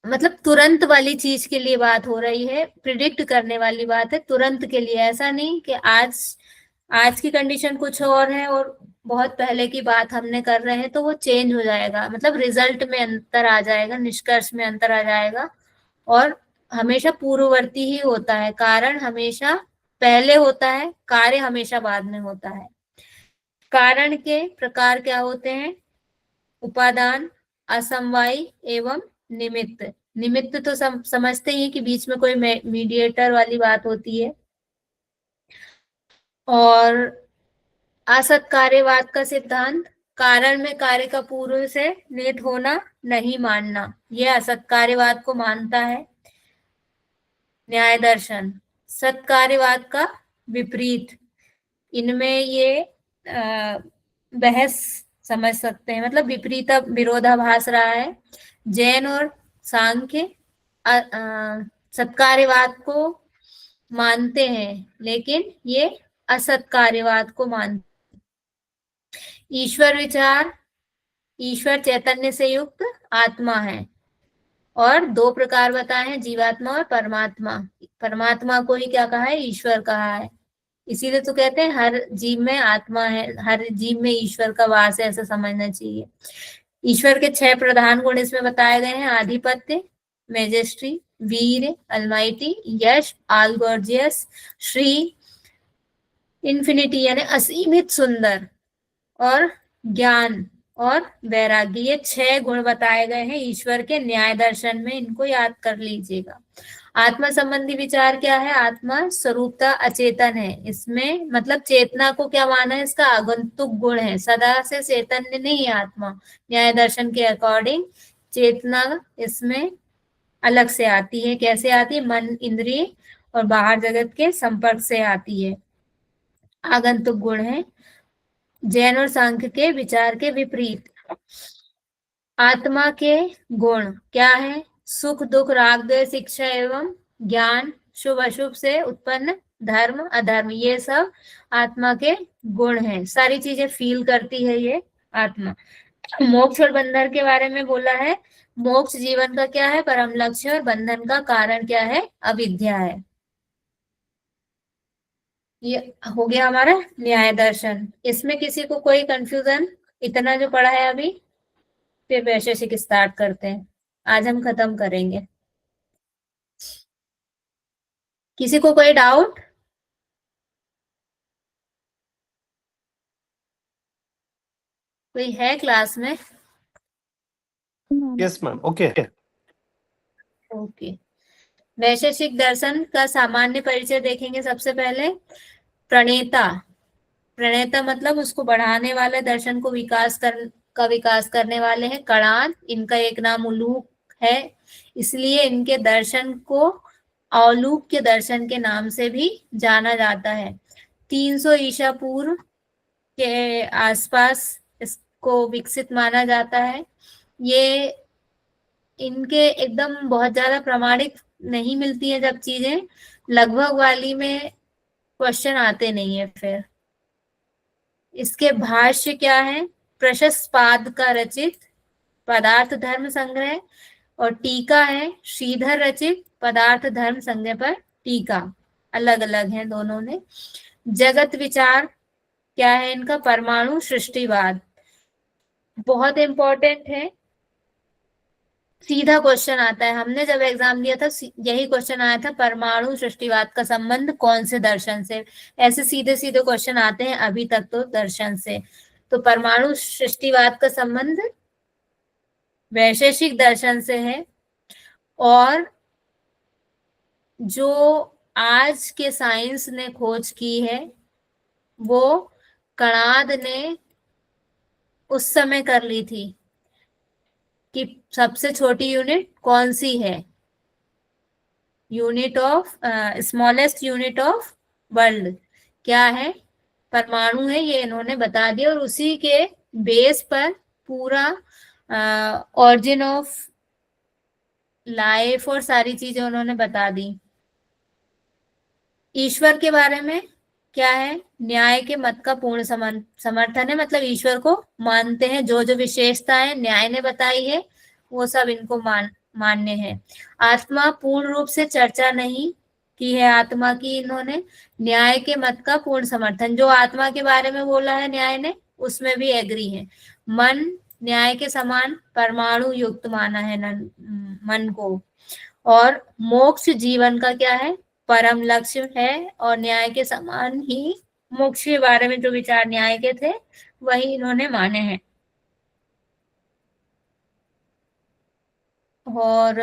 मतलब तुरंत वाली चीज के लिए बात हो रही है, प्रिडिक्ट करने वाली बात है तुरंत के लिए। ऐसा नहीं कि आज की कंडीशन कुछ और है और बहुत पहले की बात हमने कर रहे हैं तो वो चेंज हो जाएगा, मतलब रिजल्ट में अंतर आ जाएगा, निष्कर्ष में अंतर आ जाएगा। और हमेशा पूर्ववर्ती ही होता है, कारण हमेशा पहले होता है, कार्य हमेशा बाद में होता है। कारण के प्रकार क्या होते हैं? उपादान, असमवायी एवं निमित्त। निमित्त तो समझते ही कि बीच में कोई मीडिएटर वाली बात होती है। और असत कार्यवाद का सिद्धांत, कारण में कार्य का पूर्व से निहित होना नहीं मानना, यह असत कार्यवाद को मानता है। न्याय दर्शन, सत्कार्यवाद का विपरीत, इनमें ये बहस समझ सकते हैं, मतलब विपरीत विरोधाभास रहा है। जैन और सांख्य सत्कार्यवाद को मानते हैं, लेकिन ये असत्कार्यवाद को मानते। ईश्वर विचार, ईश्वर चैतन्य से युक्त आत्मा है, और दो प्रकार बताए हैं, जीवात्मा और परमात्मा। परमात्मा को ही क्या कहा है, ईश्वर कहा है। इसीलिए तो कहते हैं हर जीव में आत्मा है, हर जीव में ईश्वर का वास है, ऐसा समझना चाहिए। ईश्वर के 6 प्रधान गुण इसमें बताए गए हैं, आधिपत्य, मेजेस्ट्री, वीर, अलमाइटी, यश, आल गॉर्जियस, श्री, इन्फिनिटी यानी असीमित सुंदर, और ज्ञान और वैराग्य। ये 6 गुण बताए गए हैं ईश्वर के न्याय दर्शन में, इनको याद कर लीजिएगा। आत्मा संबंधी विचार क्या है, आत्मा स्वरूपता अचेतन है, इसमें मतलब चेतना को क्या माना है, इसका आगंतुक गुण है, सदा से चैतन्य नहीं है आत्मा। न्याय दर्शन के अकॉर्डिंग चेतना इसमें अलग से आती है, कैसे आती है, मन, इंद्रिय और बाहर जगत के संपर्क से आती है, आगंतुक गुण है। जैन और सांख्य के विचार के विपरीत। आत्मा के गुण क्या है, सुख दुख राग द्वेष शिक्षा एवं ज्ञान, शुभ अशुभ से उत्पन्न धर्म अधर्म, ये सब आत्मा के गुण हैं, सारी चीजें फील करती है ये आत्मा। मोक्ष और बंधन के बारे में बोला है, मोक्ष जीवन का क्या है, परम लक्ष्य, और बंधन का कारण क्या है, अविद्या है। ये हो गया हमारा न्याय दर्शन। इसमें किसी को कोई कंफ्यूजन, इतना जो पढ़ा है अभी, फिर वैशेषिक स्टार्ट करते हैं, आज हम खत्म करेंगे। किसी को कोई डाउट? कोई है क्लास में? Yes ma'am, okay. ओके, वैशेषिक दर्शन का सामान्य परिचय देखेंगे सबसे पहले। प्रणेता, प्रणेता मतलब उसको बढ़ाने वाले, दर्शन को विकास करने वाले हैं कणाद। इनका एक नाम उलूक है, इसलिए इनके दर्शन को औलूक के दर्शन के नाम से भी जाना जाता है। 300 ईसा पूर्व के आसपास इसको विकसित माना जाता है। ये इनके एकदम बहुत ज्यादा प्रमाणिक नहीं मिलती है, जब चीजें लगभग वाली में क्वेश्चन आते नहीं है। फिर इसके भाष्य क्या है, प्रशस्त पाद का रचित पदार्थ धर्म संग्रह, और टीका है श्रीधर रचित पदार्थ धर्म संग्रह पर टीका, अलग अलग है दोनों ने। जगत विचार क्या है इनका, परमाणु सृष्टिवाद, बहुत इंपॉर्टेंट है, सीधा क्वेश्चन आता है। हमने जब एग्जाम दिया था यही क्वेश्चन आया था, परमाणु सृष्टिवाद का संबंध कौन से दर्शन से। ऐसे सीधे सीधे क्वेश्चन आते हैं अभी तक तो दर्शन से। तो परमाणु सृष्टिवाद का संबंध वैशेषिक दर्शन से है, और जो आज के साइंस ने खोज की है वो कणाद ने उस समय कर ली थी कि सबसे छोटी यूनिट कौन सी है, unit of smallest unit of world क्या है, परमाणु है, ये इन्होंने बता दिया। और उसी के बेस पर पूरा ऑरिजिन ऑफ लाइफ और सारी चीजें उन्होंने बता दी। ईश्वर के बारे में क्या है, न्याय के मत का पूर्ण समर्थन है, मतलब ईश्वर को मानते हैं, जो जो विशेषताएं न्याय ने बताई है वो सब इनको मान्य है। आत्मा पूर्ण रूप से चर्चा नहीं की है आत्मा की इन्होंने, न्याय के मत का पूर्ण समर्थन, जो आत्मा के बारे में बोला है न्याय ने उसमें भी एग्री है। मन न्याय के समान परमाणु युक्त माना है मन को, और मोक्ष जीवन का क्या है, परम लक्ष्य है, और न्याय के समान ही मोक्ष के बारे में जो विचार न्याय के थे वही इन्होंने माने हैं। और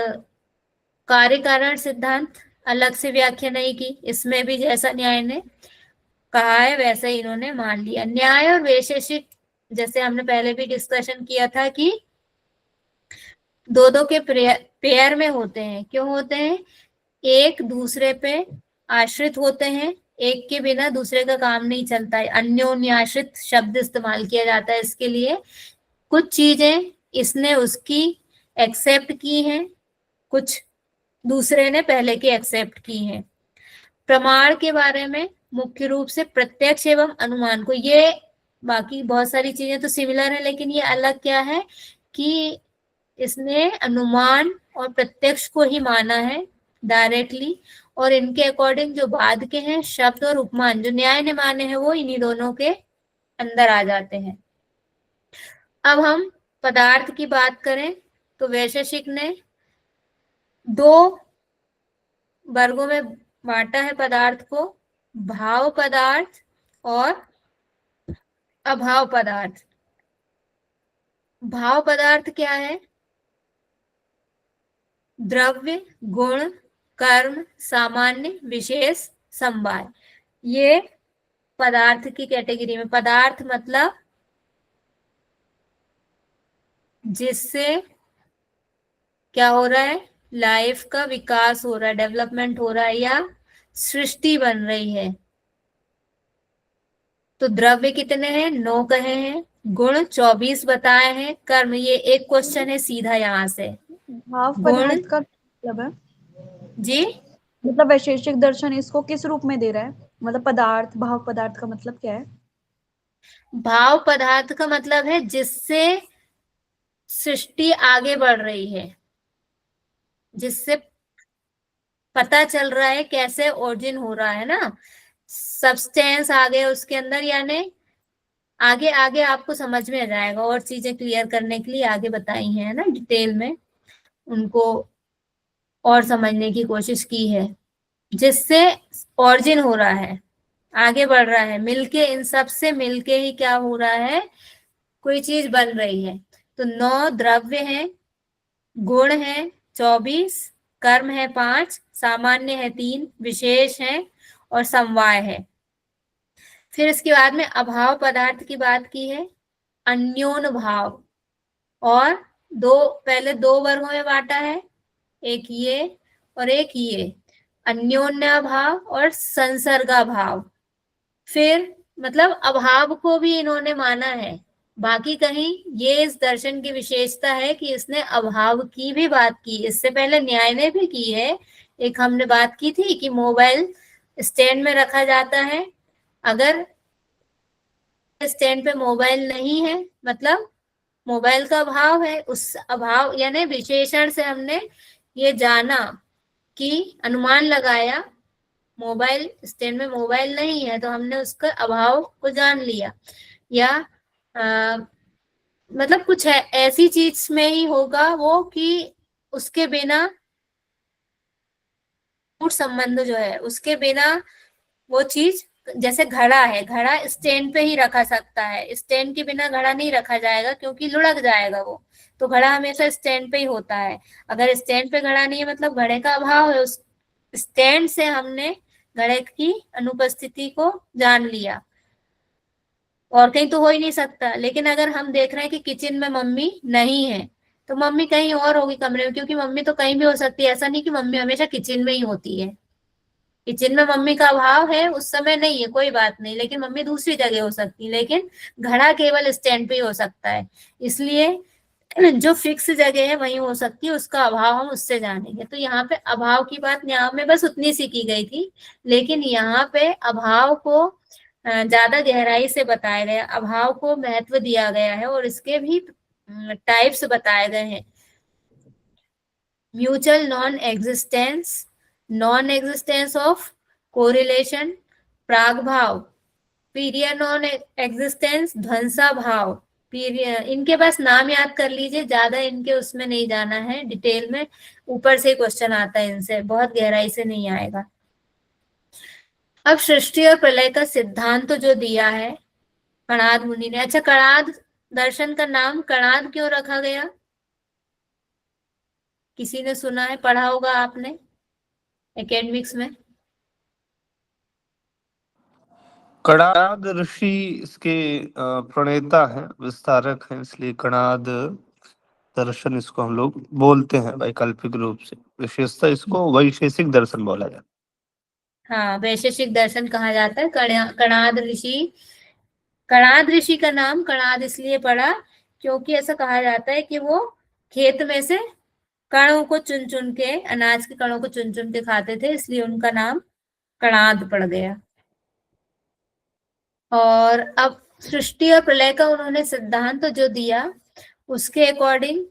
कार्य कारण सिद्धांत अलग से व्याख्या नहीं की, इसमें भी जैसा न्याय ने कहा है वैसा ही इन्होंने मान लिया। न्याय और वैशेषिक, जैसे हमने पहले भी डिस्कशन किया था कि दो दो के पेयर में होते हैं। क्यों होते हैं? एक दूसरे पे आश्रित होते हैं, एक के बिना दूसरे का काम नहीं चलता है। अन्योन्याश्रित शब्द इस्तेमाल किया जाता है इसके लिए। कुछ चीजें इसने उसकी एक्सेप्ट की हैं, कुछ दूसरे ने पहले की एक्सेप्ट की हैं। प्रमाण के बारे में मुख्य रूप से प्रत्यक्ष एवं अनुमान को, ये बाकी बहुत सारी चीजें तो सिमिलर है, लेकिन ये अलग क्या है कि इसने अनुमान और प्रत्यक्ष को ही माना है डायरेक्टली, और इनके अकॉर्डिंग जो बाद के हैं शब्द और उपमान जो न्याय ने माने हैं वो इन्हीं दोनों के अंदर आ जाते हैं। अब हम पदार्थ की बात करें तो वैशेषिक ने दो वर्गों में बांटा है पदार्थ को, भाव पदार्थ और अभाव पदार्थ। भाव पदार्थ क्या है? द्रव्य, गुण, कर्म, सामान्य, विशेष, समवाय, ये पदार्थ की कैटेगरी में। पदार्थ मतलब जिससे क्या हो रहा है, लाइफ का विकास हो रहा है, डेवलपमेंट हो रहा है या सृष्टि बन रही है। तो द्रव्य कितने हैं? 9 कहे हैं। गुण 24 बताए हैं। कर्म, ये एक क्वेश्चन है सीधा यहाँ से। भाव गुण पदार्थ का मतलब है, जी, मतलब वैशेषिक दर्शन इसको किस रूप में दे रहा है? मतलब पदार्थ, भाव पदार्थ का मतलब क्या है? भाव पदार्थ का मतलब है जिससे सृष्टि आगे बढ़ रही है, जिससे पता चल रहा है कैसे ओरिजिन हो रहा है ना, सब्सटेंस आ गए उसके अंदर, यानी आगे आगे आपको समझ में आ जाएगा। और चीजें क्लियर करने के लिए आगे बताई हैं ना डिटेल में, उनको और समझने की कोशिश की है। जिससे ओरिजिन हो रहा है, आगे बढ़ रहा है, मिलके इन सब से मिलके ही क्या हो रहा है, कोई चीज बन रही है। तो 9 द्रव्य हैं, गुण है 24, कर्म है 5, सामान्य है 3, विशेष है और समवाय है। फिर इसके बाद में अभाव पदार्थ की बात की है। अन्योन भाव, और पहले 2 वर्गों में बांटा है, एक ये और एक ये, अन्योन्य भाव और संसर्गा भाव। फिर मतलब अभाव को भी इन्होंने माना है। बाकी कहीं ये इस दर्शन की विशेषता है कि इसने अभाव की भी बात की, इससे पहले न्याय ने भी की है। एक हमने बात की थी कि मोबाइल स्टैंड में रखा जाता है, अगर स्टैंड पे मोबाइल नहीं है मतलब मोबाइल का अभाव है। उस अभाव यानी विशेषण से हमने ये जाना कि अनुमान लगाया मोबाइल स्टैंड में मोबाइल नहीं है, तो हमने उसका अभाव को जान लिया। या मतलब कुछ है ऐसी चीज में ही होगा वो कि उसके बिना संबंध जो है उसके बिना वो चीज, जैसे घड़ा है, घड़ा स्टैंड पे ही रखा सकता है, स्टैंड के बिना घड़ा नहीं रखा जाएगा क्योंकि लुढ़क जाएगा वो। तो घड़ा हमेशा स्टैंड पे ही होता है। अगर स्टैंड पे घड़ा नहीं है मतलब घड़े का अभाव है। उस स्टैंड से हमने घड़े की अनुपस्थिति को जान लिया, और कहीं तो हो ही नहीं सकता। लेकिन अगर हम देख रहे हैं कि किचन में मम्मी नहीं है, तो मम्मी कहीं और होगी कमरे में, क्योंकि मम्मी तो कहीं भी हो सकती है। ऐसा नहीं कि मम्मी हमेशा किचन में ही होती है। किचन में मम्मी का अभाव है, उस समय नहीं है, कोई बात नहीं, लेकिन मम्मी दूसरी जगह हो सकती है। लेकिन घड़ा केवल स्टैंड पे ही हो सकता है, इसलिए जो फिक्स जगह है वही हो सकती है, उसका अभाव हम उससे जानेंगे। तो यहाँ पे अभाव की बात यहाँ में बस उतनी सी की गई थी, लेकिन यहाँ पे अभाव को ज्यादा गहराई से बताया गया, अभाव को महत्व दिया गया है और इसके भी टाइप्स बताए गए हैं। Mutual non existence of correlation, प्राग भाव, पीरियड नॉन एग्जिस्टेंस, ध्वंसा भाव, पीरियड। इनके बस नाम याद कर लीजिए, ज्यादा इनके उसमें नहीं जाना है डिटेल में, ऊपर से क्वेश्चन आता है इनसे, बहुत गहराई से नहीं आएगा। अब सृष्टि और प्रलय का सिद्धांत तो जो दिया है कणाद मुनि ने। अच्छा, कणाद दर्शन का नाम कणाद क्यों रखा गया? किसी ने सुना है, पढ़ा होगा आपने एकेडमिक्स में? कणाद ऋषि इसके प्रणेता हैं, विस्तारक हैं, इसलिए कणाद दर्शन इसको हम लोग बोलते हैं वैकल्पिक रूप से। विशेषता इसको वैशेषिक दर्शन बोला जाता हाँ, वैशेषिक दर्शन कहा जाता है। कणाद ऋषि, कणाद ऋषि का नाम कणाद इसलिए पड़ा क्योंकि ऐसा कहा जाता है कि वो खेत में से कणों को चुन चुन के, अनाज के कणों को चुन चुन के खाते थे, इसलिए उनका नाम कणाद पड़ गया। और अब सृष्टि और प्रलय का उन्होंने सिद्धांत जो दिया, उसके अकॉर्डिंग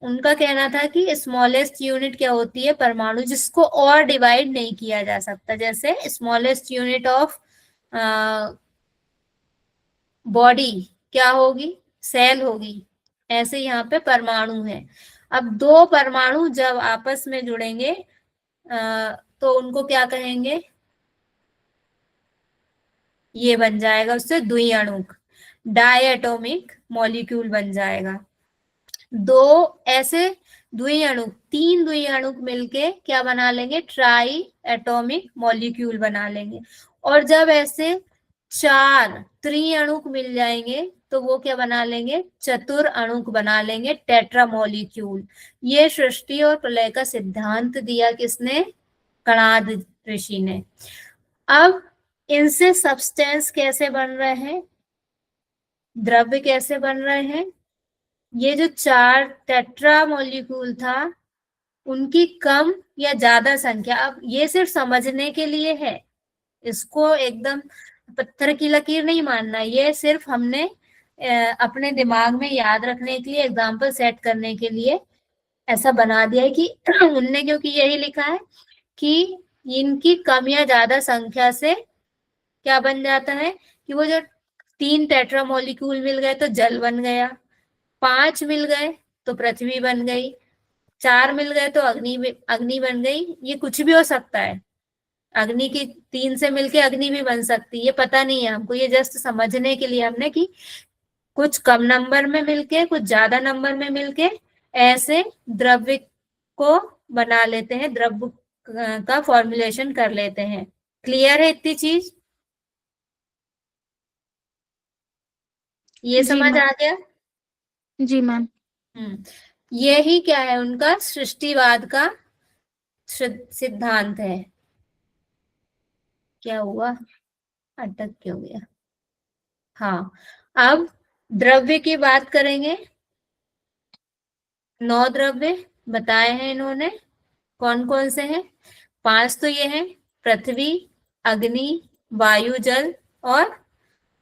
उनका कहना था कि स्मॉलेस्ट यूनिट क्या होती है, परमाणु, जिसको और डिवाइड नहीं किया जा सकता। जैसे स्मॉलेस्ट यूनिट ऑफ बॉडी क्या होगी, सेल होगी, ऐसे यहाँ पे परमाणु है। अब दो परमाणु जब आपस में जुड़ेंगे तो उनको क्या कहेंगे, ये बन जाएगा उससे द्विअणुक, डायटोमिक मॉलिक्यूल बन जाएगा। दो ऐसे द्विअणुक, तीन द्विअणुक मिलके क्या बना लेंगे, ट्राई एटॉमिक मॉलिक्यूल बना लेंगे। और जब ऐसे चार त्रिअणुक मिल जाएंगे तो वो क्या बना लेंगे, चतुर्अणुक बना लेंगे, टेट्रा मॉलिक्यूल। ये सृष्टि और प्रलय का सिद्धांत दिया किसने, कणाद ऋषि ने। अब इनसे सब्सटेंस कैसे बन रहे हैं, द्रव्य कैसे बन रहे हैं, ये जो चार टेट्रा मॉलिक्यूल था उनकी कम या ज्यादा संख्या, अब ये सिर्फ समझने के लिए है, इसको एकदम पत्थर की लकीर नहीं मानना, ये सिर्फ हमने अपने दिमाग में याद रखने के लिए, एग्जाम्पल सेट करने के लिए ऐसा बना दिया है कि उनने, क्योंकि यही लिखा है कि इनकी कम या ज्यादा संख्या से क्या बन जाता है कि वो जो तीन टेट्रा मॉलिक्यूल मिल गए तो जल बन गया, पांच मिल गए तो पृथ्वी बन गई, चार मिल गए तो अग्नि बन गई। ये कुछ भी हो सकता है, अग्नि की तीन से मिलके अग्नि भी बन सकती है, ये पता नहीं है हमको, ये जस्ट समझने के लिए हमने कि कुछ कम नंबर में मिलके कुछ ज्यादा नंबर में मिलके ऐसे द्रव्य को बना लेते हैं, द्रव्य का फॉर्मुलेशन कर लेते हैं। क्लियर है इतनी चीज, ये जी समझ मैम। आ गया। जी मैम। यही क्या है, उनका सृष्टिवाद का सिद्धांत है। क्या हुआ, अटक क्यों गया। हाँ, अब द्रव्य की बात करेंगे। 9 द्रव्य बताए हैं इन्होंने, कौन कौन से हैं, 5 तो ये हैं, पृथ्वी, अग्नि, वायु, जल और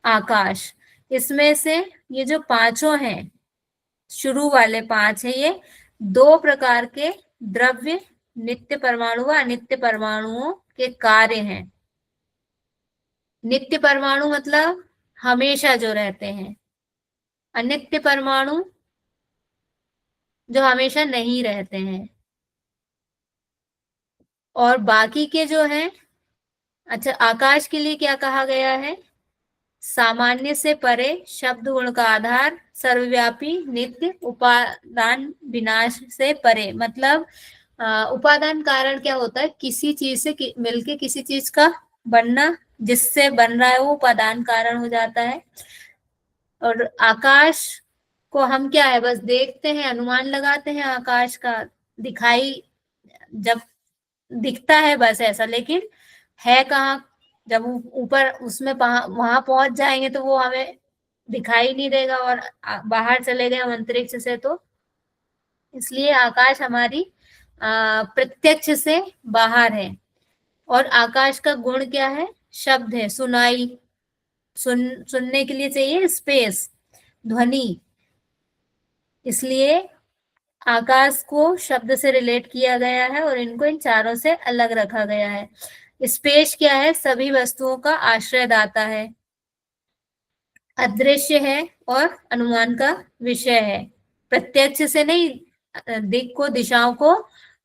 आकाश। इसमें से ये जो पांचों हैं, शुरू वाले 5 है, ये 2 प्रकार के द्रव्य, नित्य परमाणु व अनित्य परमाणुओं के कार्य हैं। नित्य परमाणु मतलब हमेशा जो रहते हैं, अनित्य परमाणु जो हमेशा नहीं रहते हैं। और बाकी के जो हैं, अच्छा, आकाश के लिए क्या कहा गया है, सामान्य से परे, शब्द गुण का आधार, सर्वव्यापी, नित्य, उपादान विनाश से परे। मतलब उपादान कारण क्या होता है, किसी चीज से मिलके किसी चीज का बनना, जिससे बन रहा है वो उपादान कारण हो जाता है। और आकाश को हम क्या है, बस देखते हैं, अनुमान लगाते हैं आकाश का, दिखाई जब दिखता है बस ऐसा, लेकिन है कहाँ, जब ऊपर उसमें वहां पहुंच जाएंगे तो वो हमें दिखाई नहीं देगा, और बाहर चले गए हम अंतरिक्ष से, तो इसलिए आकाश हमारी प्रत्यक्ष से बाहर है। और आकाश का गुण क्या है, शब्द है, सुनाई, सुनने के लिए चाहिए स्पेस, ध्वनि, इसलिए आकाश को शब्द से रिलेट किया गया है और इनको इन चारों से अलग रखा गया है। स्पेस क्या है, सभी वस्तुओं का आश्रयदाता है, अदृश्य है और अनुमान का विषय है। प्रत्यक्ष से नहीं, दिक को, दिशाओं को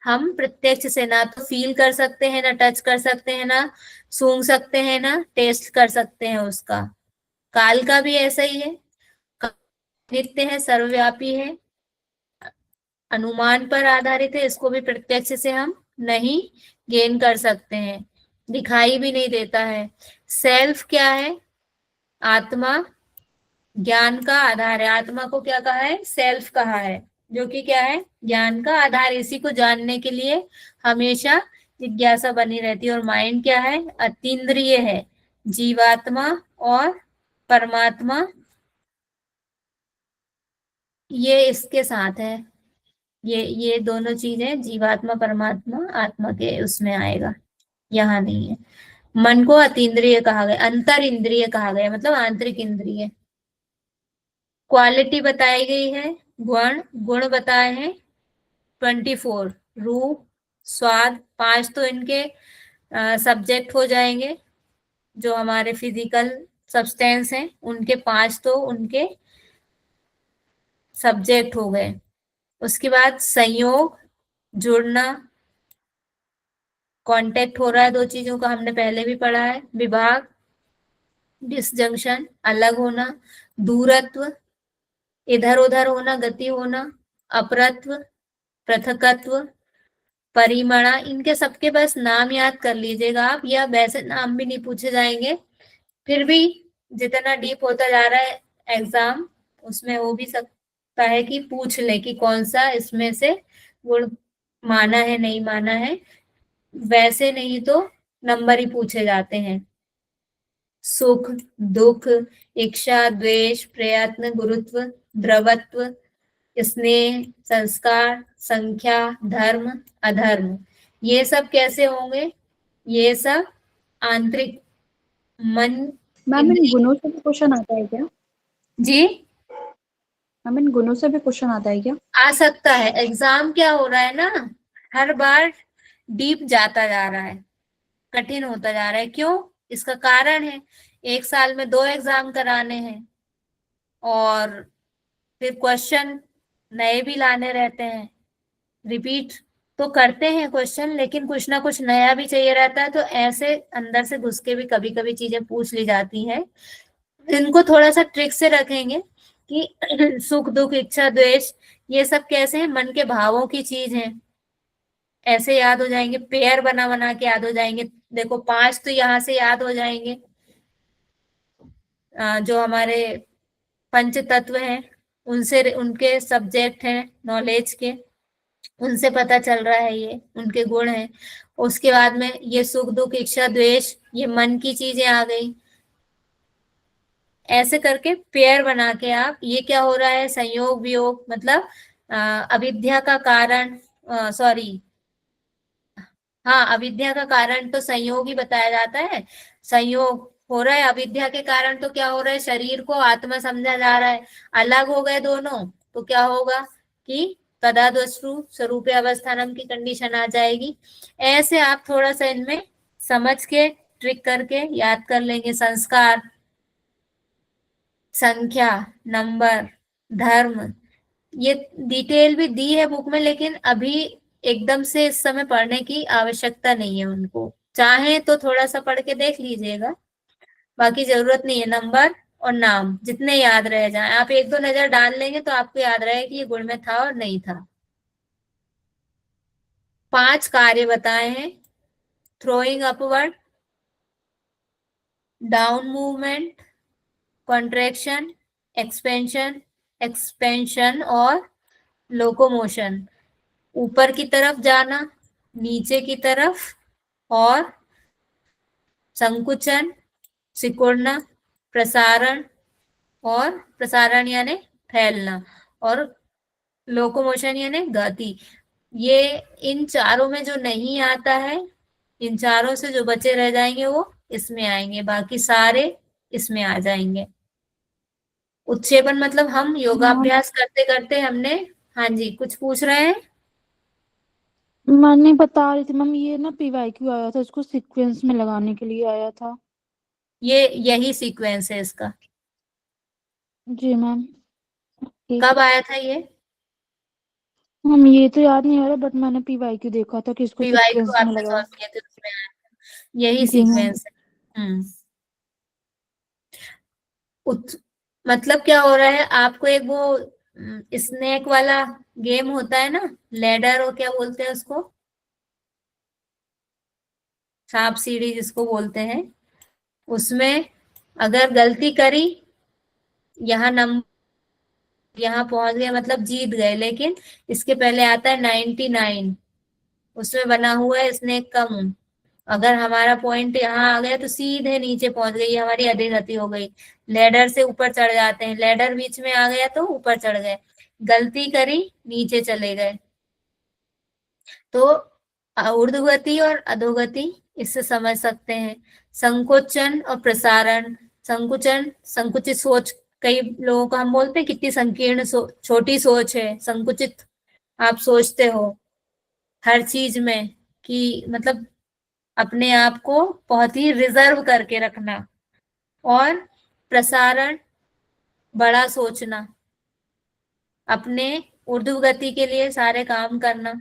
हम प्रत्यक्ष से ना तो फील कर सकते हैं, ना टच कर सकते हैं, ना सूंघ सकते हैं, ना टेस्ट कर सकते हैं उसका। काल का भी ऐसा ही है, नित्य है, सर्वव्यापी है, अनुमान पर आधारित है, इसको भी प्रत्यक्ष से हम नहीं गेन कर सकते हैं। दिखाई भी नहीं देता है। सेल्फ क्या है? आत्मा ज्ञान का आधार है। आत्मा को क्या कहा है? सेल्फ कहा है, जो कि क्या है? ज्ञान का आधार। इसी को जानने के लिए हमेशा जिज्ञासा बनी रहती है। और माइंड क्या है? अतीन्द्रिय है। जीवात्मा और परमात्मा ये इसके साथ है। ये दोनों चीजें, जीवात्मा परमात्मा आत्मा के उसमें आएगा, यहाँ नहीं है। मन को अतीन्द्रिय कहा गया, अंतर इंद्रिय कहा गया, मतलब आंतरिक इंद्रिय। क्वालिटी बताई गई है, गुण गुण बताए हैं 24। रूप, स्वाद, 5 तो इनके सब्जेक्ट हो जाएंगे, जो हमारे फिजिकल सब्सटेंस हैं उनके 5 तो उनके सब्जेक्ट हो गए। उसके बाद संयोग, जुड़ना, कांटेक्ट हो रहा है दो चीजों का, हमने पहले भी पढ़ा है। विभाग, डिसजंक्शन, अलग होना। दूरत्व, इधर उधर होना, गति होना। अपरत्व, पृथकत्व। परिमणा, इनके सबके बस नाम याद कर लीजिएगा आप, या वैसे नाम भी नहीं पूछे जाएंगे। फिर भी जितना डीप होता जा रहा है एग्जाम, उसमें हो भी सकता है कि पूछ ले कि कौन सा इसमें से गुण माना है, नहीं माना है। वैसे नहीं तो नंबर ही पूछे जाते हैं। सुख, दुख, इच्छा, द्वेष, प्रयत्न, गुरुत्व, द्रवत्व, स्नेह, संस्कार, संख्या, धर्म, अधर्म, ये सब कैसे होंगे? ये सब आंतरिक मन मैम इन इंद्रिय। गुणों से भी क्वेश्चन आता है क्या? जी, मैम इन गुणों से भी क्वेश्चन आता है क्या? आ सकता है। एग्जाम क्या हो रहा है ना, हर बार डीप जाता जा रहा है, कठिन होता जा रहा है। क्यों? इसका कारण है, एक साल में 2 एग्जाम कराने हैं, और फिर क्वेश्चन नए भी लाने रहते हैं। रिपीट तो करते हैं क्वेश्चन, लेकिन कुछ ना कुछ नया भी चाहिए रहता है, तो ऐसे अंदर से घुस के भी कभी कभी चीजें पूछ ली जाती हैं। इनको थोड़ा सा ट्रिक से रखेंगे कि सुख, दुख, इच्छा, द्वेष, ये सब कैसे हैं? मन के भावों की चीज है। ऐसे याद हो जाएंगे, पेयर बना बना के याद हो जाएंगे। देखो 5 तो यहाँ से याद हो जाएंगे, जो हमारे पंच तत्व हैं, उनसे उनके सब्जेक्ट हैं नॉलेज के, उनसे पता चल रहा है, ये उनके गुण हैं। उसके बाद में ये सुख, दुख, इच्छा, द्वेष, ये मन की चीजें आ गई। ऐसे करके पेयर बना के आप, ये क्या हो रहा है? संयोग वियोग, मतलब अविद्या का कारण, सॉरी, हाँ, अविद्या का कारण तो संयोग ही बताया जाता है। संयोग हो रहा है अविद्या के कारण, तो क्या हो रहा है? शरीर को आत्मा समझा जा रहा है। अलग हो गए दोनों, तो क्या होगा कि तदादृष्टु स्वरूप अवस्थानम की कंडीशन आ जाएगी। ऐसे आप थोड़ा सा इनमें समझ के ट्रिक करके याद कर लेंगे। संस्कार, संख्या, नंबर, धर्म, ये डिटेल भी दी है बुक में, लेकिन अभी एकदम से इस समय पढ़ने की आवश्यकता नहीं है उनको। चाहे तो थोड़ा सा पढ़ के देख लीजिएगा, बाकी जरूरत नहीं है। नंबर और नाम जितने याद रह जाए, आप 1-2 नजर डाल लेंगे तो आपको याद रहे कि ये गुण में था और नहीं था। 5 कार्य बताए हैं। Throwing upward, down movement, contraction, expansion, expansion और लोकोमोशन। ऊपर की तरफ जाना, नीचे की तरफ, और संकुचन, सिकुड़ना, प्रसारण, और प्रसारण यानी फैलना, और लोकोमोशन यानी गति। ये इन चारों में जो नहीं आता है, इन चारों से जो बचे रह जाएंगे वो इसमें आएंगे, बाकी सारे इसमें आ जाएंगे। उत्क्षेपण मतलब हम योगाभ्यास करते करते हमने, हाँ जी, कुछ पूछ रहे हैं? मैंने बता रही थी मैम, ये ना पीवाईक्यू आया था, इसको सीक्वेंस में लगाने के लिए आया था। ये यही सीक्वेंस है इसका। जी मैम। कब आया था ये? मैम ये तो याद नहीं आ रहा, बट मैंने पीवाईक्यू देखा था कि इसको पीवाईक्यू सीक्वेंस में आपने लगा। सॉल्व किए थे, उसमें आया था। यही जी मैम। सीक्वेंस है। उत, मतलब क्या हो रहा है, आपको एक वो स्नेक वाला गेम होता है ना, लैडर, और क्या बोलते हैं उसको, सांप सीढ़ी जिसको बोलते हैं, उसमें अगर गलती करी, यहाँ पहुंच गए मतलब जीत गए, लेकिन इसके पहले आता है 99, उसमें बना हुआ है स्नेक का मुंह। अगर हमारा पॉइंट यहाँ आ गया तो सीधे नीचे पहुंच गई, हमारी अधोगति हो गई। लैडर से ऊपर चढ़ जाते हैं, लैडर बीच में आ गया तो ऊपर चढ़ गए, गलती करी नीचे चले गए। तो ऊर्ध्वगति और अधोगति इससे समझ सकते हैं। संकोचन और प्रसारण। संकुचन, संकुचित सोच, कई लोगों को हम बोलते हैं कितनी संकीर्ण छोटी सोच है, संकुचित आप सोचते हो हर चीज में, कि मतलब अपने आप को बहुत ही रिजर्व करके रखना। और प्रसारण, बड़ा सोचना, अपने ऊर्ध्वगति के लिए सारे काम करना,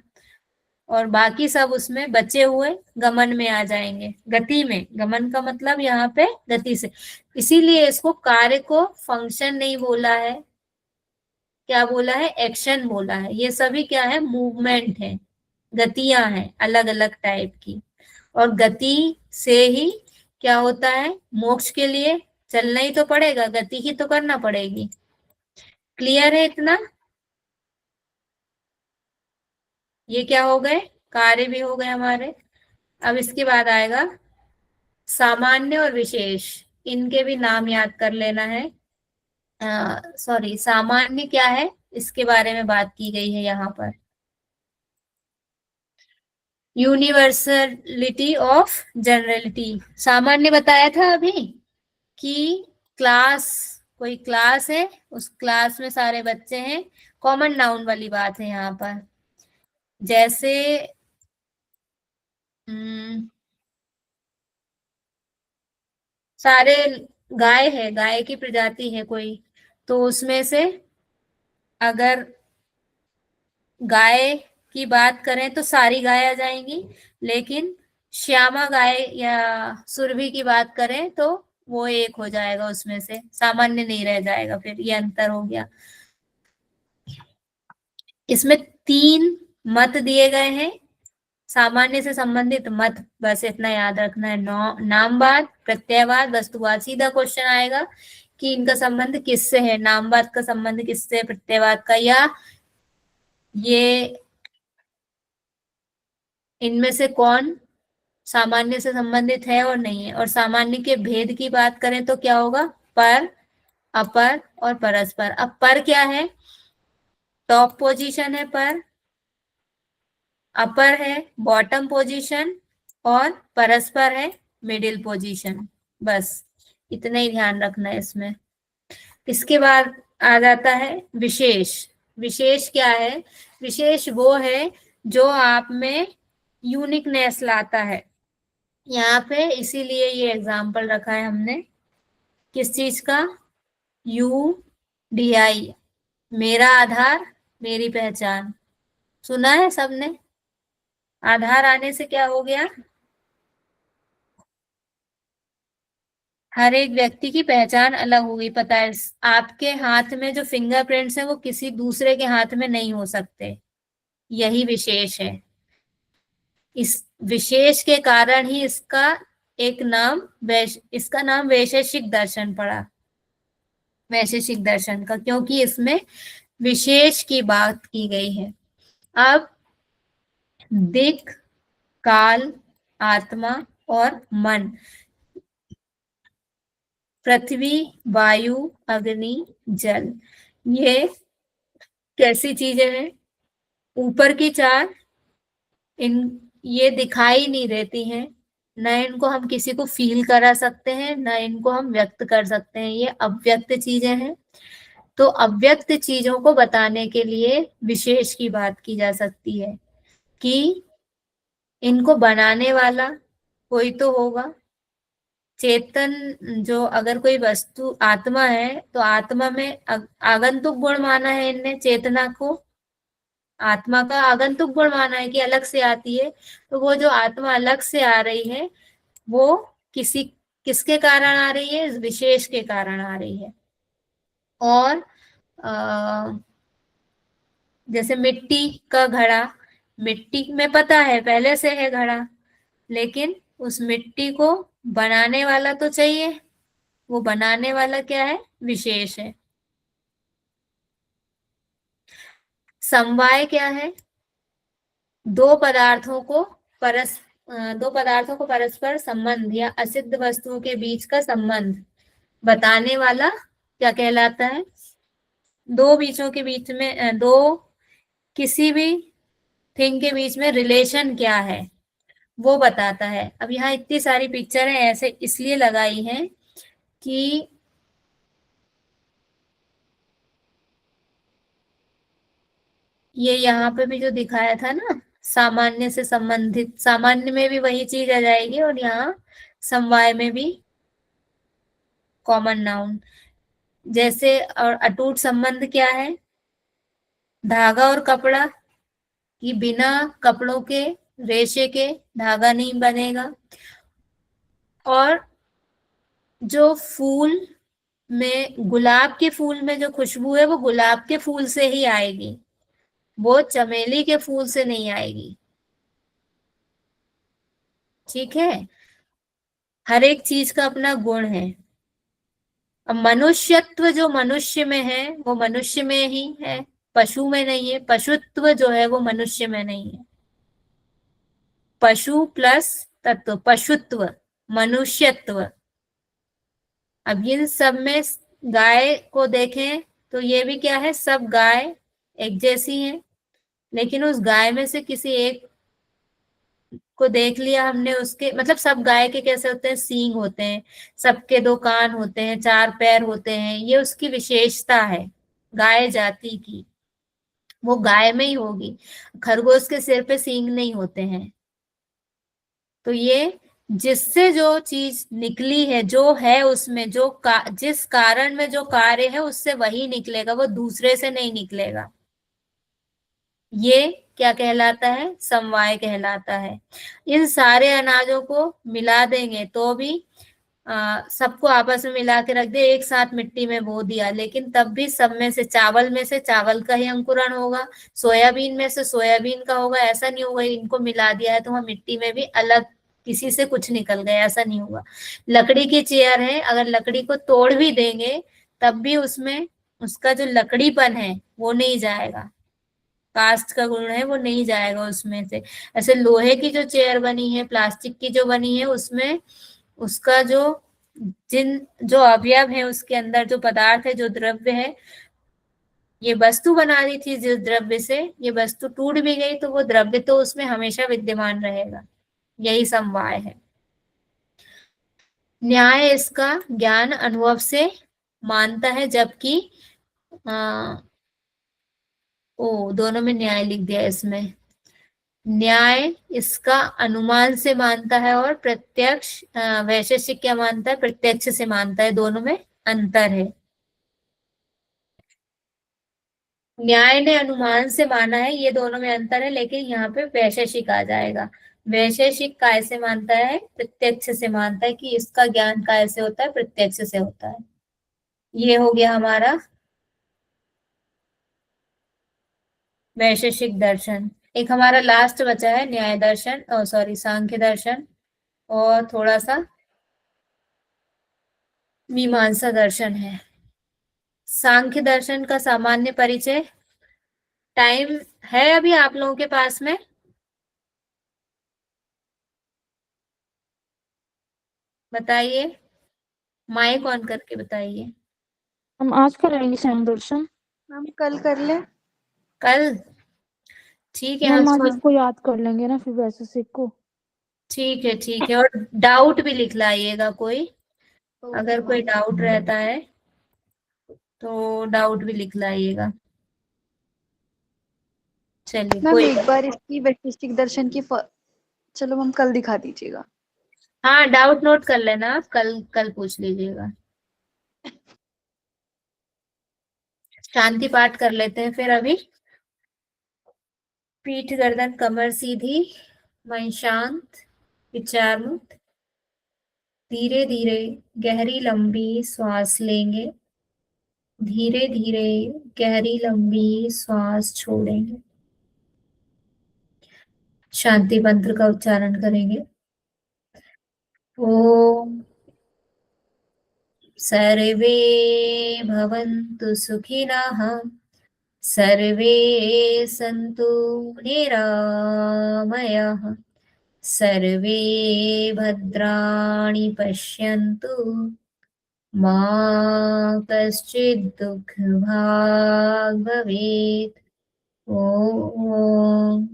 और बाकी सब उसमें बचे हुए गमन में आ जाएंगे। गति में, गमन का मतलब यहाँ पे गति से, इसीलिए इसको कार्य को फंक्शन नहीं बोला है, क्या बोला है, एक्शन बोला है। ये सभी क्या है, मूवमेंट है, गतियां हैं अलग अलग टाइप की। और गति से ही क्या होता है, मोक्ष के लिए चलना ही तो पड़ेगा, गति ही तो करना पड़ेगी। क्लियर है इतना? ये क्या हो गए, कार्य भी हो गए हमारे। अब इसके बाद आएगा सामान्य और विशेष, इनके भी नाम याद कर लेना है। सॉरी, सामान्य क्या है इसके बारे में बात की गई है यहाँ पर। यूनिवर्सलिटी ऑफ जनरलिटी, सामान्य बताया था अभी कि क्लास, कोई क्लास है, उस क्लास में सारे बच्चे हैं, कॉमन नाउन वाली बात है यहाँ पर। जैसे सारे गाय है, गाय की प्रजाति है कोई, तो उसमें से अगर गाय की बात करें तो सारी गाय आ जाएंगी, लेकिन श्यामा गाय या सुरभि की बात करें तो वो एक हो जाएगा, उसमें से सामान्य नहीं रह जाएगा, फिर ये अंतर हो गया। इसमें 3 मत दिए गए हैं, सामान्य से संबंधित मत, बस इतना याद रखना है। नामवाद, प्रत्ययवाद, वस्तुवाद। सीधा क्वेश्चन आएगा कि इनका संबंध किससे है, नामवाद का संबंध किससे, प्रत्ययवाद का, या ये इनमें से कौन सामान्य से संबंधित है और नहीं है। और सामान्य के भेद की बात करें तो क्या होगा, पर, अपर और परस्पर। अब पर क्या है, टॉप पोजीशन है पर, अपर है बॉटम पोजीशन, और परस्पर है मिडिल पोजीशन। बस इतना ही ध्यान रखना है इसमें। इसके बाद आ जाता है विशेष। विशेष क्या है, विशेष वो है जो आप में यूनिकनेस लाता है। यहाँ पे इसीलिए ये एग्जाम्पल रखा है हमने, किस चीज का, UDI, मेरा आधार मेरी पहचान। सुना है सबने, आधार आने से क्या हो गया, हर एक व्यक्ति की पहचान अलग हो गई। पता है, आपके हाथ में जो फिंगरप्रिंट्स हैं वो किसी दूसरे के हाथ में नहीं हो सकते, यही विशेष है। इस विशेष के कारण ही इसका एक नाम इसका नाम वैशेषिक दर्शन पड़ा, वैशेषिक दर्शन का, क्योंकि इसमें विशेष की बात की गई है। अब दिक्, काल, आत्मा और मन, पृथ्वी, वायु, अग्नि, जल, ये कैसी चीजें हैं, ऊपर की 4, ये दिखाई नहीं देती हैं, न इनको हम किसी को फील करा सकते हैं, न इनको हम व्यक्त कर सकते हैं, ये अव्यक्त चीजें हैं। तो अव्यक्त चीजों को बताने के लिए विशेष की बात की जा सकती है कि इनको बनाने वाला कोई तो होगा। चेतन, जो अगर कोई वस्तु आत्मा है तो आत्मा में आगंतुक गुण माना है इनने, चेतना को आत्मा का आगंतुक गुण माना है कि अलग से आती है। तो वो जो आत्मा अलग से आ रही है वो किसके कारण आ रही है, विशेष के कारण आ रही है। और जैसे मिट्टी का घड़ा, मिट्टी में पता है पहले से है घड़ा, लेकिन उस मिट्टी को बनाने वाला तो चाहिए, वो बनाने वाला क्या है? विशेष है। समवाय क्या है? दो पदार्थों को दो पदार्थों को परस्पर संबंध या असिद्ध वस्तुओं के बीच का संबंध बताने वाला क्या कहलाता है? दो बीचों के बीच में दो किसी भी थिंग के बीच में रिलेशन क्या है वो बताता है। अब यहाँ इतनी सारी पिक्चरें ऐसे इसलिए लगाई हैं कि ये यहाँ पे भी जो दिखाया था ना, सामान्य से संबंधित, सामान्य में भी वही चीज आ जाएगी और यहाँ समवाय में भी कॉमन नाउन। जैसे और अटूट संबंध क्या है? धागा और कपड़ा, कि बिना कपड़ों के, रेशे के धागा नहीं बनेगा। और जो फूल में, गुलाब के फूल में जो खुशबू है वो गुलाब के फूल से ही आएगी, वो चमेली के फूल से नहीं आएगी। ठीक है, हर एक चीज का अपना गुण है। अब मनुष्यत्व जो मनुष्य में है वो मनुष्य में ही है, पशु में नहीं है। पशुत्व जो है वो मनुष्य में नहीं है। पशु प्लस तत्व, पशुत्व, मनुष्यत्व। अब इन सब में गाय को देखें तो ये भी क्या है? सब गाय एक जैसी हैं, लेकिन उस गाय में से किसी एक को देख लिया हमने, उसके मतलब सब गाय के कैसे होते हैं? सींग होते हैं, सबके दो कान होते हैं, चार पैर होते हैं, ये उसकी विशेषता है गाय जाति की, वो गाय में ही होगी। खरगोश के सिर पे सींग नहीं होते हैं। तो ये जिससे जो चीज निकली है, जो है उसमें जो जिस कारण में जो कार्य है उससे वही निकलेगा, वो दूसरे से नहीं निकलेगा। ये क्या कहलाता है? समवाय कहलाता है। इन सारे अनाजों को मिला देंगे तो भी सबको आपस में मिला के रख दे, एक साथ मिट्टी में बो दिया, लेकिन तब भी सब में से, चावल में से चावल का ही अंकुरण होगा, सोयाबीन में से सोयाबीन का होगा। ऐसा नहीं होगा इनको मिला दिया है तो वहां मिट्टी में भी अलग किसी से कुछ निकल गया, ऐसा नहीं होगा। लकड़ी की चेयर है, अगर लकड़ी को तोड़ भी देंगे तब भी उसमें उसका जो लकड़ीपन है वो नहीं जाएगा, कास्ट का गुण है वो नहीं जाएगा उसमें से। ऐसे लोहे की जो चेयर बनी है, प्लास्टिक की जो बनी है, उसमें उसका जो जो अवयव है, उसके अंदर जो पदार्थ है, जो द्रव्य है, ये वस्तु बना दी थी जिस द्रव्य से, ये वस्तु टूट भी गई तो वो द्रव्य तो उसमें हमेशा विद्यमान रहेगा। यही समवाय है। न्याय इसका ज्ञान अनुभव से मानता है, जबकि दोनों में न्याय लिख दिया इसमें। न्याय इसका अनुमान से मानता है और प्रत्यक्ष वैशेषिक क्या मानता है? प्रत्यक्ष से मानता है। दोनों में अंतर है। न्याय ने अनुमान से माना है, ये दोनों में अंतर है, लेकिन यहाँ पे वैशेषिक आ जाएगा। वैशेषिक काय से मानता है? प्रत्यक्ष से मानता है कि इसका ज्ञान काय से होता है? प्रत्यक्ष से होता है। ये हो गया हमारा वैशेषिक दर्शन। एक हमारा लास्ट बचा है न्याय दर्शन, सॉरी सांख्य दर्शन, और थोड़ा सा मीमांसा दर्शन है। सांख्य दर्शन का सामान्य परिचय। टाइम है अभी आप लोगों के पास में? बताइए, माइक ऑन करके बताइए। हम आज करेंगे सांख्य दर्शन। हम कल कर ले। कल? ठीक है, हम आज हम इसको याद कर लेंगे ना, फिर वैसे सीखो। ठीक है, ठीक है। और डाउट भी लिख लाइएगा कोई, अगर कोई डाउट रहता है तो डाउट भी लिख लाइएगा। चलिए, मैम कोई एक बार इसकी वैशिष्टिक दर्शन की चलो हम कल दिखा दीजिएगा। हाँ, डाउट नोट कर लेना, आप कल कल पूछ लीजिएगा। शांति पाठ कर लेते हैं फिर अभी। पीठ गर्दन कमर सीधी, मन शांत, विचार मुक्त। धीरे धीरे गहरी लंबी श्वास लेंगे, धीरे धीरे गहरी लंबी श्वास छोड़ेंगे। शांति मंत्र का उच्चारण करेंगे। ओम सर्वे भवन्तु सुखिनः सर्वे सन्तु निरामयाः सर्वे भद्राणि पश्यन्तु मा कश्चित् दुःखभाग् भवेत्। ॐ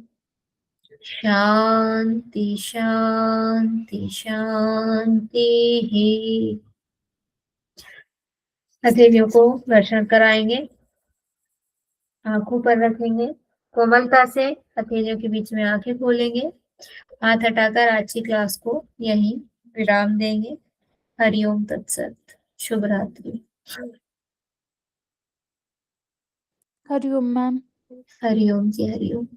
शान्ति शान्ति शान्तिः। हथेलियों को घर्षण कराएंगे, आंखों पर रखेंगे, कोमलता से हथेलियों के बीच में आंखें खोलेंगे, हाथ हटाकर आज की क्लास को यहीं विराम देंगे। हरिओम तत्सत। शुभ रात्रि। हरिओम मैम। हरिओम जी हरिओम।